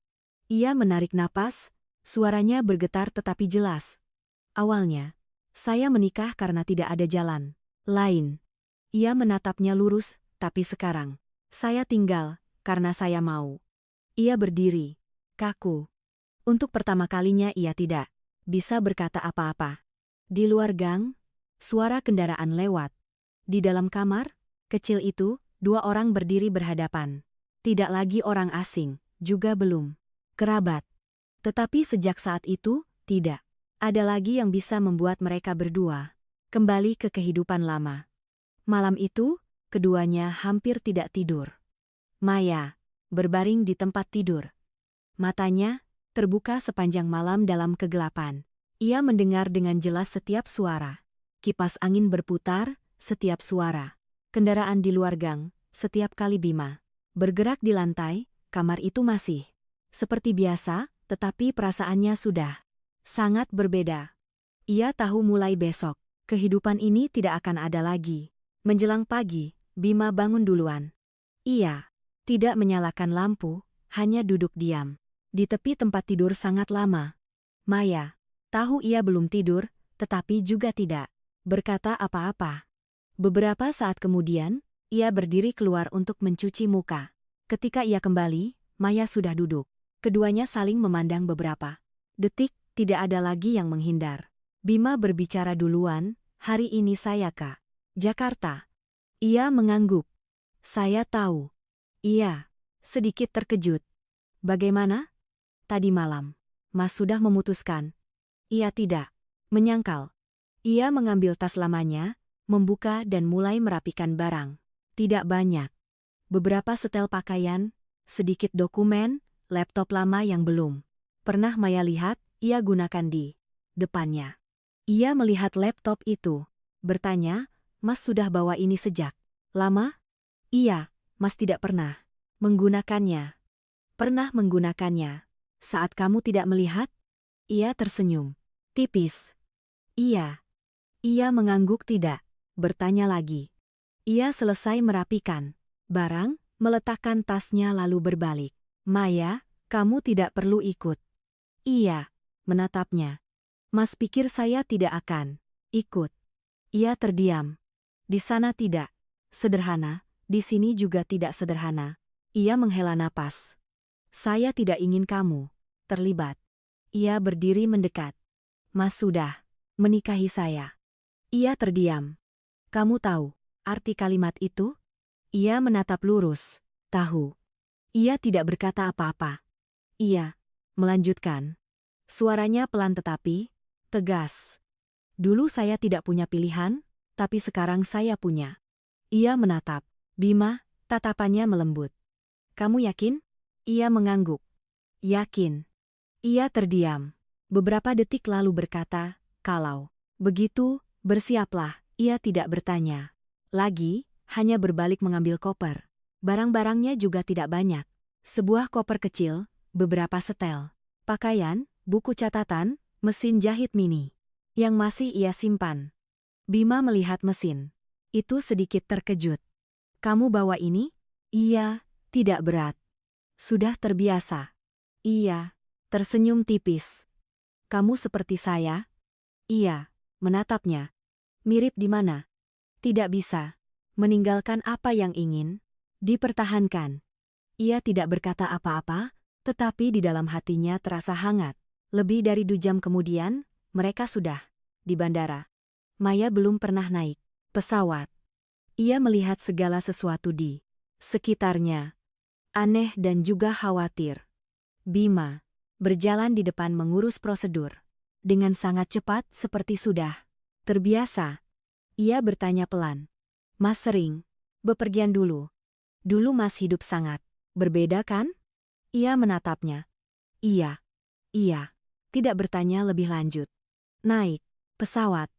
Ia menarik napas, suaranya bergetar tetapi jelas. Awalnya, saya menikah karena tidak ada jalan lain. Ia menatapnya lurus, tapi sekarang, saya tinggal karena saya mau. Ia berdiri, kaku. Untuk pertama kalinya ia tidak bisa berkata apa-apa. Di luar gang, suara kendaraan lewat. Di dalam kamar kecil itu, dua orang berdiri berhadapan. Tidak lagi orang asing, juga belum kerabat. Tetapi sejak saat itu, tidak ada lagi yang bisa membuat mereka berdua kembali ke kehidupan lama. Malam itu, keduanya hampir tidak tidur. Maya berbaring di tempat tidur. Matanya terbuka sepanjang malam dalam kegelapan. Ia mendengar dengan jelas setiap suara. Kipas angin berputar, setiap suara. Kendaraan di luar gang, setiap kali Bima bergerak di lantai, kamar itu masih seperti biasa, tetapi perasaannya sudah sangat berbeda. Ia tahu mulai besok, kehidupan ini tidak akan ada lagi. Menjelang pagi, Bima bangun duluan. Ia tidak menyalakan lampu, hanya duduk diam di tepi tempat tidur sangat lama. Maya tahu ia belum tidur, tetapi juga tidak berkata apa-apa. Beberapa saat kemudian, ia berdiri keluar untuk mencuci muka. Ketika ia kembali, Maya sudah duduk. Keduanya saling memandang beberapa detik, tidak ada lagi yang menghindar. Bima berbicara duluan, hari ini saya ke Jakarta. Ia mengangguk. Saya tahu. Ia sedikit terkejut. Bagaimana? Tadi malam, Mas sudah memutuskan. Ia tidak menyangkal. Ia mengambil tas lamanya, membuka dan mulai merapikan barang. Tidak banyak. Beberapa setel pakaian, sedikit dokumen, laptop lama yang belum pernah Maya lihat, ia gunakan di depannya. Ia melihat laptop itu. Bertanya, Mas sudah bawa ini sejak lama? Iya, Mas tidak pernah menggunakannya. Pernah menggunakannya. Saat kamu tidak melihat? Ia tersenyum. Tipis. Iya. Ia mengangguk tidak. Bertanya lagi. Ia selesai merapikan barang, meletakkan tasnya lalu berbalik. Maya Kamu tidak perlu ikut. Ia menatapnya. Mas pikir saya tidak akan ikut. Ia terdiam. Di sana tidak sederhana, di sini juga tidak sederhana. Ia menghela napas. Saya tidak ingin kamu terlibat. Ia berdiri mendekat. Mas sudah menikahi saya. Ia terdiam. Kamu tahu arti kalimat itu? Ia menatap lurus. Tahu. Ia tidak berkata apa-apa. Ia melanjutkan. Suaranya pelan tetapi tegas. Dulu saya tidak punya pilihan, tapi sekarang saya punya. Ia menatap Bima, tatapannya melembut. Kamu yakin? Ia mengangguk. Yakin. Ia terdiam. Beberapa detik lalu berkata, kalau begitu, bersiaplah. Ia tidak bertanya lagi, hanya berbalik mengambil koper. Barang-barangnya juga tidak banyak. Sebuah koper kecil, beberapa setel pakaian, buku catatan, mesin jahit mini yang masih ia simpan. Bima melihat mesin. Itu sedikit terkejut. Kamu bawa ini? Iya, tidak berat. Sudah terbiasa. Iya, tersenyum tipis. Kamu seperti saya? Iya, menatapnya. Mirip di mana? Tidak bisa. Meninggalkan apa yang ingin dipertahankan. Ia tidak berkata apa-apa, tetapi di dalam hatinya terasa hangat. Lebih dari 2 jam kemudian, mereka sudah di bandara. Maya belum pernah naik pesawat. Ia melihat segala sesuatu di sekitarnya. Aneh dan juga khawatir. Bima berjalan di depan mengurus prosedur. Dengan sangat cepat seperti sudah terbiasa. Ia bertanya pelan. Mas sering bepergian dulu. Dulu Mas hidup sangat berbeda kan? Ia menatapnya. Iya. Iya. Tidak bertanya lebih lanjut. Naik pesawat.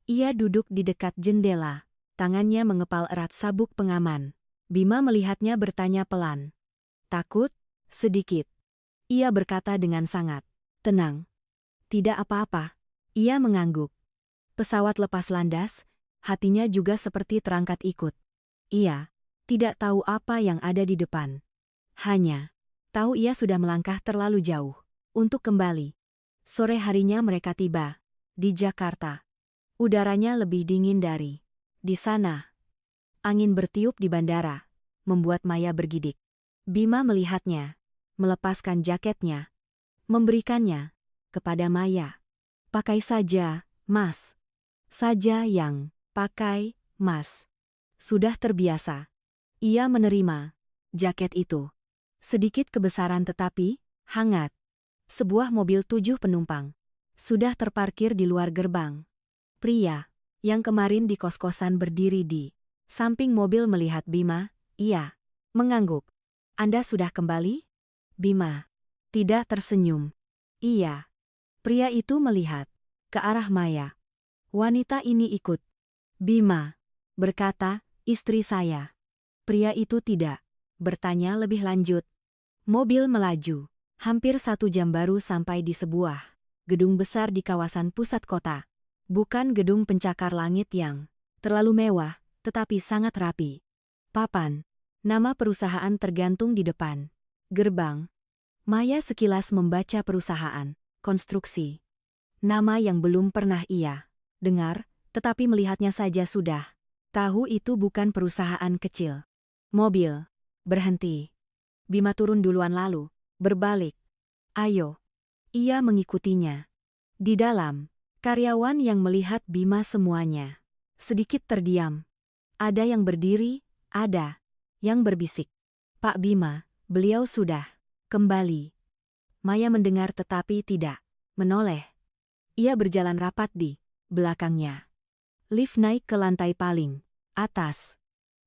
Ia duduk di dekat jendela. Tangannya mengepal erat sabuk pengaman. Bima melihatnya bertanya pelan. Takut? Sedikit. Ia berkata dengan sangat tenang. Tidak apa-apa. Ia mengangguk. Pesawat lepas landas, hatinya juga seperti terangkat ikut. Ia tidak tahu apa yang ada di depan. Hanya tahu ia sudah melangkah terlalu jauh untuk kembali. Sore harinya mereka tiba di Jakarta. Udaranya lebih dingin dari di sana. Angin bertiup di bandara, membuat Maya bergidik. Bima melihatnya, melepaskan jaketnya, memberikannya kepada Maya. Pakai saja, Mas. Saja yang pakai, Mas. Sudah terbiasa. Ia menerima jaket itu. Sedikit kebesaran tetapi hangat. Sebuah mobil 7 penumpang sudah terparkir di luar gerbang. Pria yang kemarin di kos-kosan berdiri di samping mobil melihat Bima. Ia mengangguk. Anda sudah kembali? Bima tidak tersenyum. Iya. Pria itu melihat ke arah Maya. Wanita ini ikut. Bima berkata, istri saya. Pria itu tidak bertanya lebih lanjut. Mobil melaju. Hampir 1 jam baru sampai di sebuah gedung besar di kawasan pusat kota. Bukan gedung pencakar langit yang terlalu mewah, tetapi sangat rapi. Papan nama perusahaan tergantung di depan gerbang. Maya sekilas membaca perusahaan konstruksi. Nama yang belum pernah ia dengar, tetapi melihatnya saja sudah tahu itu bukan perusahaan kecil. Mobil berhenti. Bima turun duluan lalu berbalik. Ayo. Ia mengikutinya. Di dalam, karyawan yang melihat Bima semuanya sedikit terdiam. Ada yang berdiri, ada yang berbisik. Pak Bima, beliau sudah kembali. Maya mendengar tetapi tidak menoleh. Ia berjalan rapat di belakangnya. Lift naik ke lantai paling atas.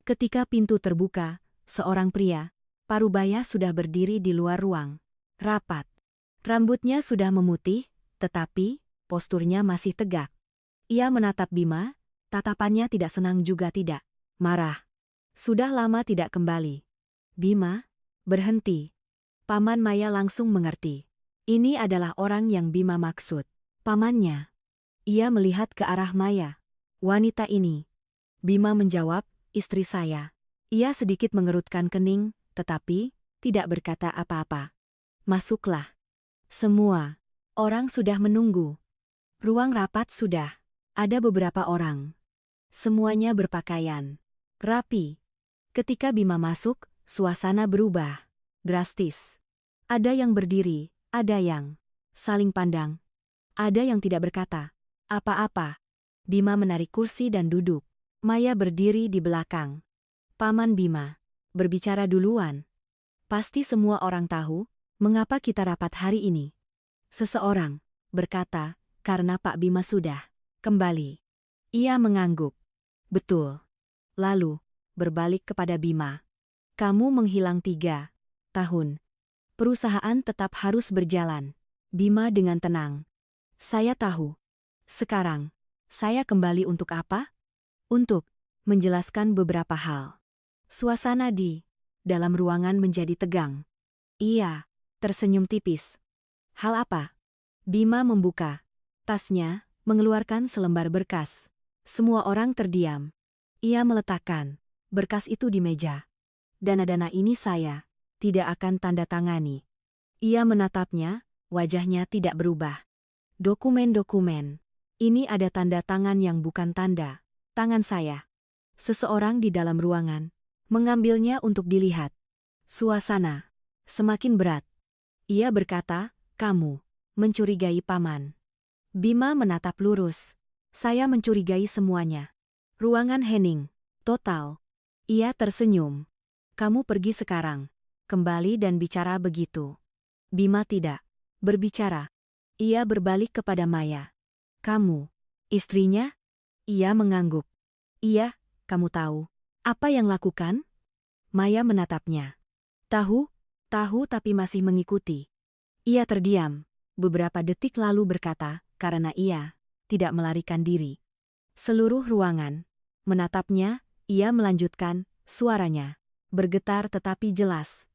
Ketika pintu terbuka, seorang pria parubaya sudah berdiri di luar ruang rapat. Rambutnya sudah memutih, tetapi posturnya masih tegak. Ia menatap Bima, tatapannya tidak senang juga tidak marah. Sudah lama tidak kembali. Bima berhenti. Paman Maya langsung mengerti. Ini adalah orang yang Bima maksud. Pamannya. Ia melihat ke arah Maya. Wanita ini. Bima menjawab, istri saya. Ia sedikit mengerutkan kening, tetapi tidak berkata apa-apa. Masuklah. Semua orang sudah menunggu. Ruang rapat sudah. Ada beberapa orang. Semuanya berpakaian rapi. Ketika Bima masuk, suasana berubah drastis. Ada yang berdiri, ada yang saling pandang, ada yang tidak berkata apa-apa. Bima menarik kursi dan duduk. Maya berdiri di belakang. Paman Bima berbicara duluan. Pasti semua orang tahu mengapa kita rapat hari ini. Seseorang berkata, karena Pak Bima sudah kembali. Ia mengangguk. Betul. Lalu, berbalik kepada Bima. Kamu menghilang 3 tahun. Perusahaan tetap harus berjalan. Bima dengan tenang. Saya tahu. Sekarang, saya kembali untuk apa? Untuk menjelaskan beberapa hal. Suasana di dalam ruangan menjadi tegang. Ia tersenyum tipis. Hal apa? Bima membuka tasnya, mengeluarkan selembar berkas. Semua orang terdiam. Ia meletakkan berkas itu di meja. Dana-dana ini saya tidak akan tanda tangani. Ia menatapnya, wajahnya tidak berubah. Dokumen-dokumen. Ini ada tanda tangan yang bukan tanda tangan saya. Seseorang di dalam ruangan mengambilnya untuk dilihat. Suasana semakin berat. Ia berkata, kamu mencurigai paman. Bima menatap lurus. Saya mencurigai semuanya. Ruangan hening. Total. Ia tersenyum. Kamu pergi sekarang. Kembali dan bicara begitu. Bima tidak berbicara. Ia berbalik kepada Maya. Kamu istrinya? Ia mengangguk. Iya, kamu tahu apa yang lakukan? Maya menatapnya. Tahu tapi masih mengikuti. Ia terdiam. Beberapa detik lalu berkata, karena ia tidak melarikan diri. Seluruh ruangan menatapnya. Ia melanjutkan, suaranya bergetar tetapi jelas.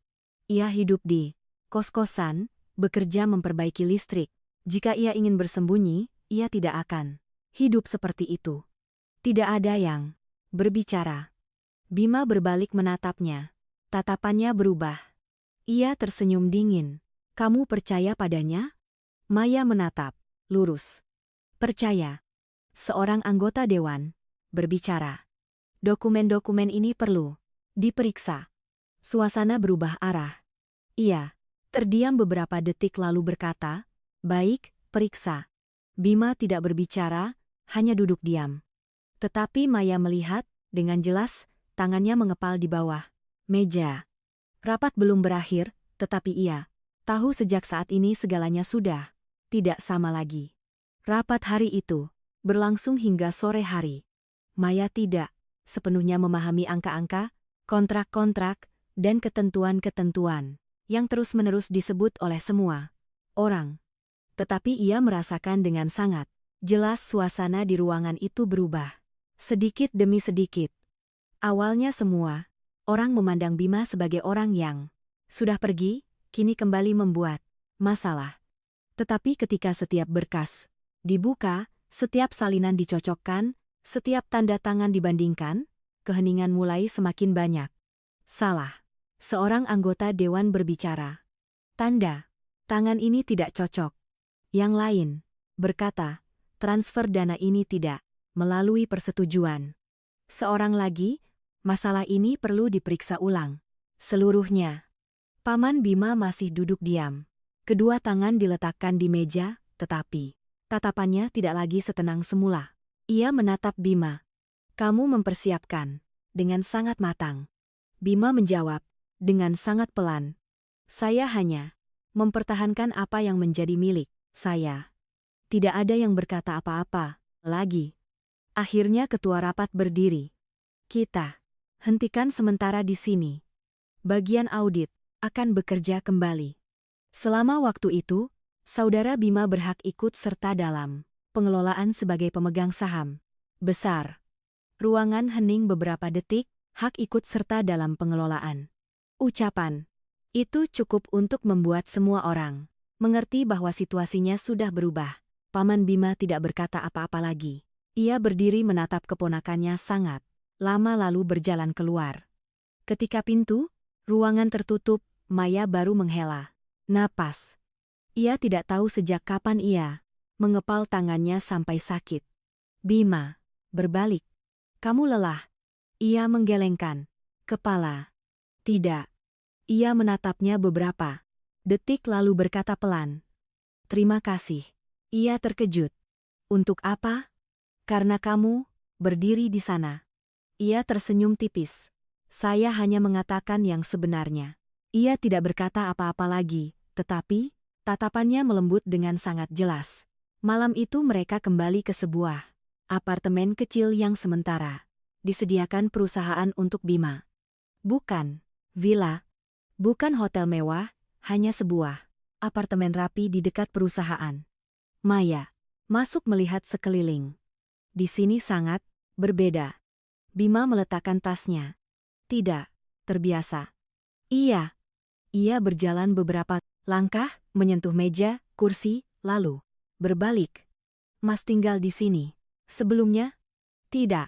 Ia hidup di kos-kosan, bekerja memperbaiki listrik. Jika ia ingin bersembunyi, ia tidak akan hidup seperti itu. Tidak ada yang berbicara. Bima berbalik menatapnya. Tatapannya berubah. Ia tersenyum dingin. Kamu percaya padanya? Maya menatap lurus. Percaya. Seorang anggota dewan berbicara. Dokumen-dokumen ini perlu diperiksa. Suasana berubah arah. Ia terdiam beberapa detik lalu berkata, baik, periksa. Bima tidak berbicara, hanya duduk diam. Tetapi Maya melihat, dengan jelas, tangannya mengepal di bawah meja. Rapat belum berakhir, tetapi ia tahu sejak saat ini segalanya sudah tidak sama lagi. Rapat hari itu berlangsung hingga sore hari. Maya tidak sepenuhnya memahami angka-angka, kontrak-kontrak, dan ketentuan-ketentuan yang terus-menerus disebut oleh semua orang. Tetapi ia merasakan dengan sangat jelas suasana di ruangan itu berubah. Sedikit demi sedikit. Awalnya semua orang memandang Bima sebagai orang yang sudah pergi, kini kembali membuat masalah. Tetapi ketika setiap berkas dibuka, setiap salinan dicocokkan, setiap tanda tangan dibandingkan, keheningan mulai semakin banyak. Salah. Seorang anggota dewan berbicara. Tanda tangan ini tidak cocok. Yang lain berkata, transfer dana ini tidak melalui persetujuan. Seorang lagi, masalah ini perlu diperiksa ulang. Seluruhnya. Paman Bima masih duduk diam. Kedua tangan diletakkan di meja, tetapi tatapannya tidak lagi setenang semula. Ia menatap Bima. Kamu mempersiapkan dengan sangat matang. Bima menjawab dengan sangat pelan. Saya hanya mempertahankan apa yang menjadi milik saya. Tidak ada yang berkata apa-apa lagi. Akhirnya ketua rapat berdiri. Kita hentikan sementara di sini. Bagian audit akan bekerja kembali. Selama waktu itu, saudara Bima berhak ikut serta dalam pengelolaan sebagai pemegang saham besar. Ruangan hening beberapa detik, hak ikut serta dalam pengelolaan. Ucapan itu cukup untuk membuat semua orang mengerti bahwa situasinya sudah berubah. Paman Bima tidak berkata apa-apa lagi. Ia berdiri menatap keponakannya sangat lama lalu berjalan keluar. Ketika pintu ruangan tertutup, Maya baru menghela Napas. Ia tidak tahu sejak kapan ia mengepal tangannya sampai sakit. Bima, berbalik. Kamu lelah. Ia menggelengkan kepala. Tidak. Ia menatapnya beberapa detik lalu berkata pelan. Terima kasih. Ia terkejut. Untuk apa? Karena kamu berdiri di sana. Ia tersenyum tipis. Saya hanya mengatakan yang sebenarnya. Ia tidak berkata apa-apa lagi, tetapi tatapannya melembut dengan sangat jelas. Malam itu mereka kembali ke sebuah apartemen kecil yang sementara disediakan perusahaan untuk Bima. Bukan villa, bukan hotel mewah, hanya sebuah apartemen rapi di dekat perusahaan. Maya masuk melihat sekeliling. Di sini sangat berbeda. Bima meletakkan tasnya. Tidak terbiasa. Ia berjalan beberapa langkah, menyentuh meja, kursi, lalu berbalik. Mas tinggal di sini. Sebelumnya? Tidak.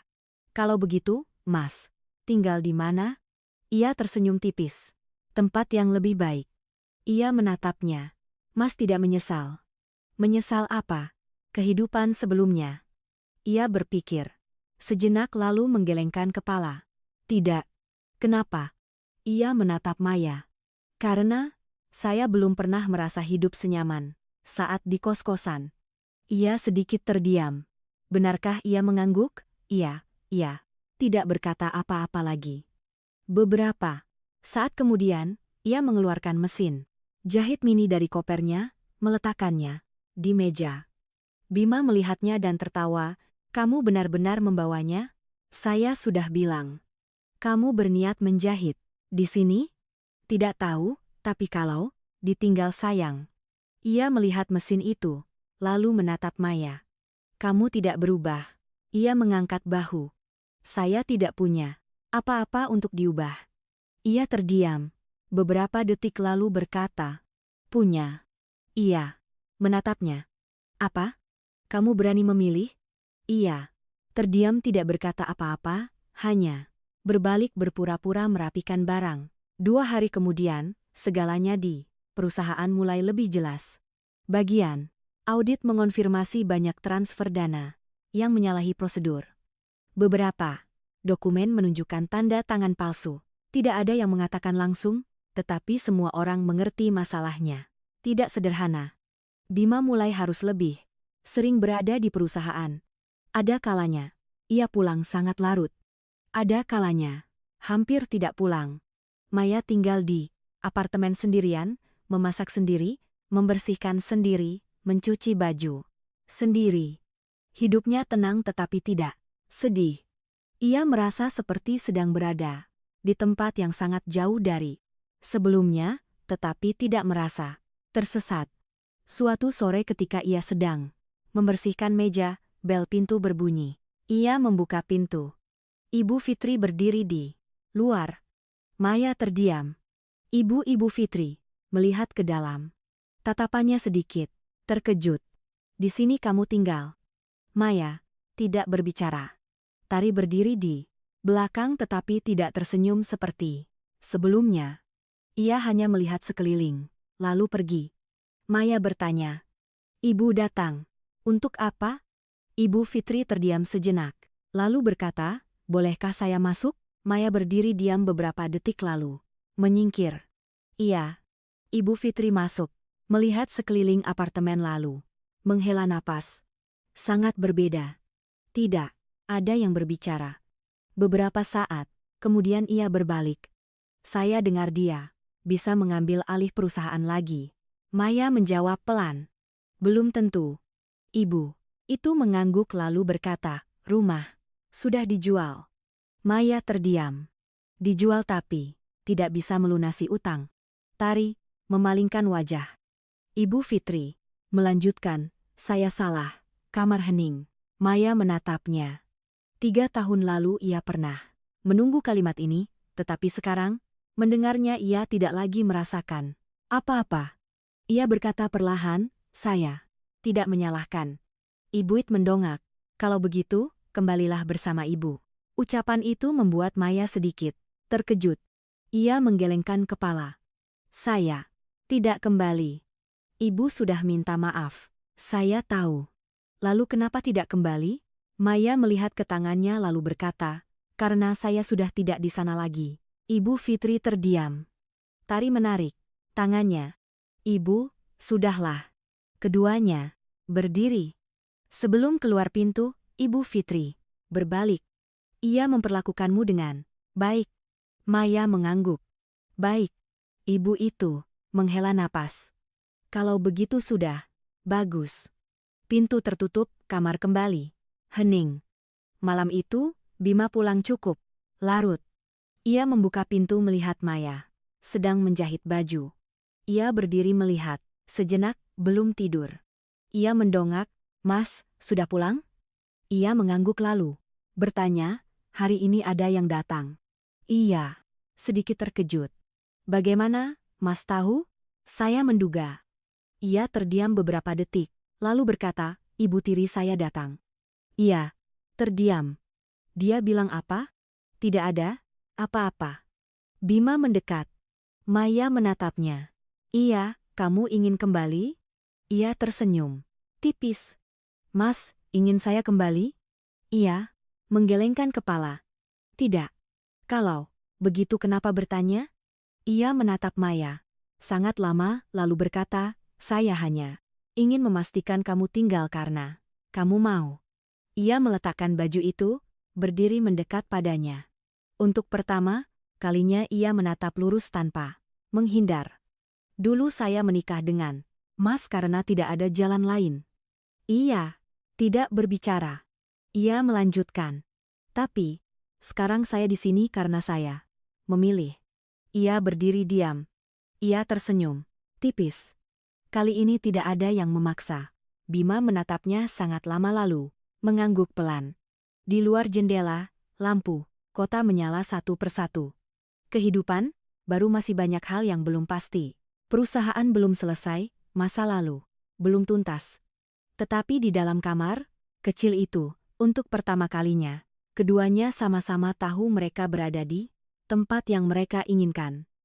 Kalau begitu, Mas tinggal di mana? Ia tersenyum tipis. Tempat yang lebih baik. Ia menatapnya. Mas tidak menyesal. Menyesal apa? Kehidupan sebelumnya. Ia berpikir. Sejenak lalu menggelengkan kepala. Tidak. Kenapa? Ia menatap Maya. Karena saya belum pernah merasa hidup senyaman saat di kos-kosan. Ia sedikit terdiam. Benarkah ia mengangguk? Ia tidak berkata apa-apa lagi. Beberapa saat kemudian, ia mengeluarkan mesin jahit mini dari kopernya, meletakkannya di meja. Bima melihatnya dan tertawa. Kamu benar-benar membawanya? Saya sudah bilang. Kamu berniat menjahit di sini? Tidak tahu, tapi kalau ditinggal sayang. Ia melihat mesin itu, lalu menatap Maya. Kamu tidak berubah. Ia mengangkat bahu. Saya tidak punya apa-apa untuk diubah. Ia terdiam. Beberapa detik lalu berkata, punya. Ia menatapnya. Apa? Kamu berani memilih? Ia terdiam tidak berkata apa-apa, hanya berbalik berpura-pura merapikan barang. 2 hari kemudian, segalanya di perusahaan mulai lebih jelas. Bagian audit mengonfirmasi banyak transfer dana yang menyalahi prosedur. Beberapa dokumen menunjukkan tanda tangan palsu. Tidak ada yang mengatakan langsung, tetapi semua orang mengerti masalahnya. Tidak sederhana. Bima mulai harus lebih sering berada di perusahaan. Ada kalanya ia pulang sangat larut. Ada kalanya hampir tidak pulang. Maya tinggal di apartemen sendirian, memasak sendiri, membersihkan sendiri, mencuci baju sendiri. Hidupnya tenang tetapi tidak sedih. Ia merasa seperti sedang berada di tempat yang sangat jauh dari sebelumnya, tetapi tidak merasa tersesat. Suatu sore ketika ia sedang membersihkan meja, bel pintu berbunyi. Ia membuka pintu. Ibu Fitri berdiri di luar. Maya terdiam. Ibu Fitri melihat ke dalam. Tatapannya sedikit terkejut. Di sini kamu tinggal? Maya tidak berbicara. Tari berdiri di belakang tetapi tidak tersenyum seperti sebelumnya. Ia hanya melihat sekeliling, lalu pergi. Maya bertanya, Ibu datang. Untuk apa? Ibu Fitri terdiam sejenak, lalu berkata, bolehkah saya masuk? Maya berdiri diam beberapa detik lalu menyingkir. Iya. Ibu Fitri masuk, melihat sekeliling apartemen lalu menghela napas. Sangat berbeda. Tidak ada yang berbicara. Beberapa saat, kemudian ia berbalik. Saya dengar dia bisa mengambil alih perusahaan lagi. Maya menjawab pelan. Belum tentu. Ibu itu mengangguk lalu berkata, rumah sudah dijual. Maya terdiam. Dijual tapi tidak bisa melunasi utang. Tari memalingkan wajah. Ibu Fitri melanjutkan, saya salah. Kamar hening. Maya menatapnya. 3 tahun lalu ia pernah menunggu kalimat ini, tetapi sekarang, mendengarnya ia tidak lagi merasakan apa-apa. Ia berkata perlahan, saya tidak menyalahkan. Ibu mendongak. Kalau begitu, kembalilah bersama ibu. Ucapan itu membuat Maya sedikit terkejut. Ia menggelengkan kepala. Saya Tidak kembali. Ibu sudah minta maaf. Saya tahu. Lalu kenapa tidak kembali? Maya melihat ke tangannya lalu berkata, karena saya sudah tidak di sana lagi. Ibu Fitri terdiam. Tari menarik tangannya. Ibu, sudahlah. Keduanya berdiri. Sebelum keluar pintu, Ibu Fitri berbalik. Ia memperlakukanmu dengan baik. Maya mengangguk. Baik. Ibu itu menghela napas. Kalau begitu sudah. Bagus. Pintu tertutup, kamar kembali. Hening. Malam itu, Bima pulang cukup larut. Ia membuka pintu melihat Maya sedang menjahit baju. Ia berdiri melihat. Sejenak, belum tidur. Ia mendongak, "Mas, sudah pulang?" Ia mengangguk lalu bertanya, "Hari ini ada yang datang?" Iya. Sedikit terkejut. "Bagaimana, Mas tahu?" "Saya menduga." Ia terdiam beberapa detik, lalu berkata, "Ibu tiri saya datang." Ia terdiam. Dia bilang apa? Tidak ada apa-apa. Bima mendekat. Maya menatapnya. "Iya, kamu ingin kembali?" Ia tersenyum tipis. "Mas, ingin saya kembali?" Ia menggelengkan kepala. "Tidak." "Kalau begitu kenapa bertanya?" Ia menatap Maya sangat lama lalu berkata, "Saya hanya ingin memastikan kamu tinggal karena kamu mau." Ia meletakkan baju itu, berdiri mendekat padanya. Untuk pertama kalinya ia menatap lurus tanpa menghindar. "Dulu saya menikah dengan Mas karena tidak ada jalan lain." Ia tidak berbicara. Ia melanjutkan. "Tapi, sekarang saya di sini karena saya memilih." Ia berdiri diam. Ia tersenyum tipis. Kali ini tidak ada yang memaksa. Bima menatapnya sangat lama lalu mengangguk pelan. Di luar jendela, lampu kota menyala satu persatu. Kehidupan, baru masih banyak hal yang belum pasti. Perusahaan belum selesai, masa lalu belum tuntas. Tetapi di dalam kamar kecil itu, untuk pertama kalinya, keduanya sama-sama tahu mereka berada di tempat yang mereka inginkan.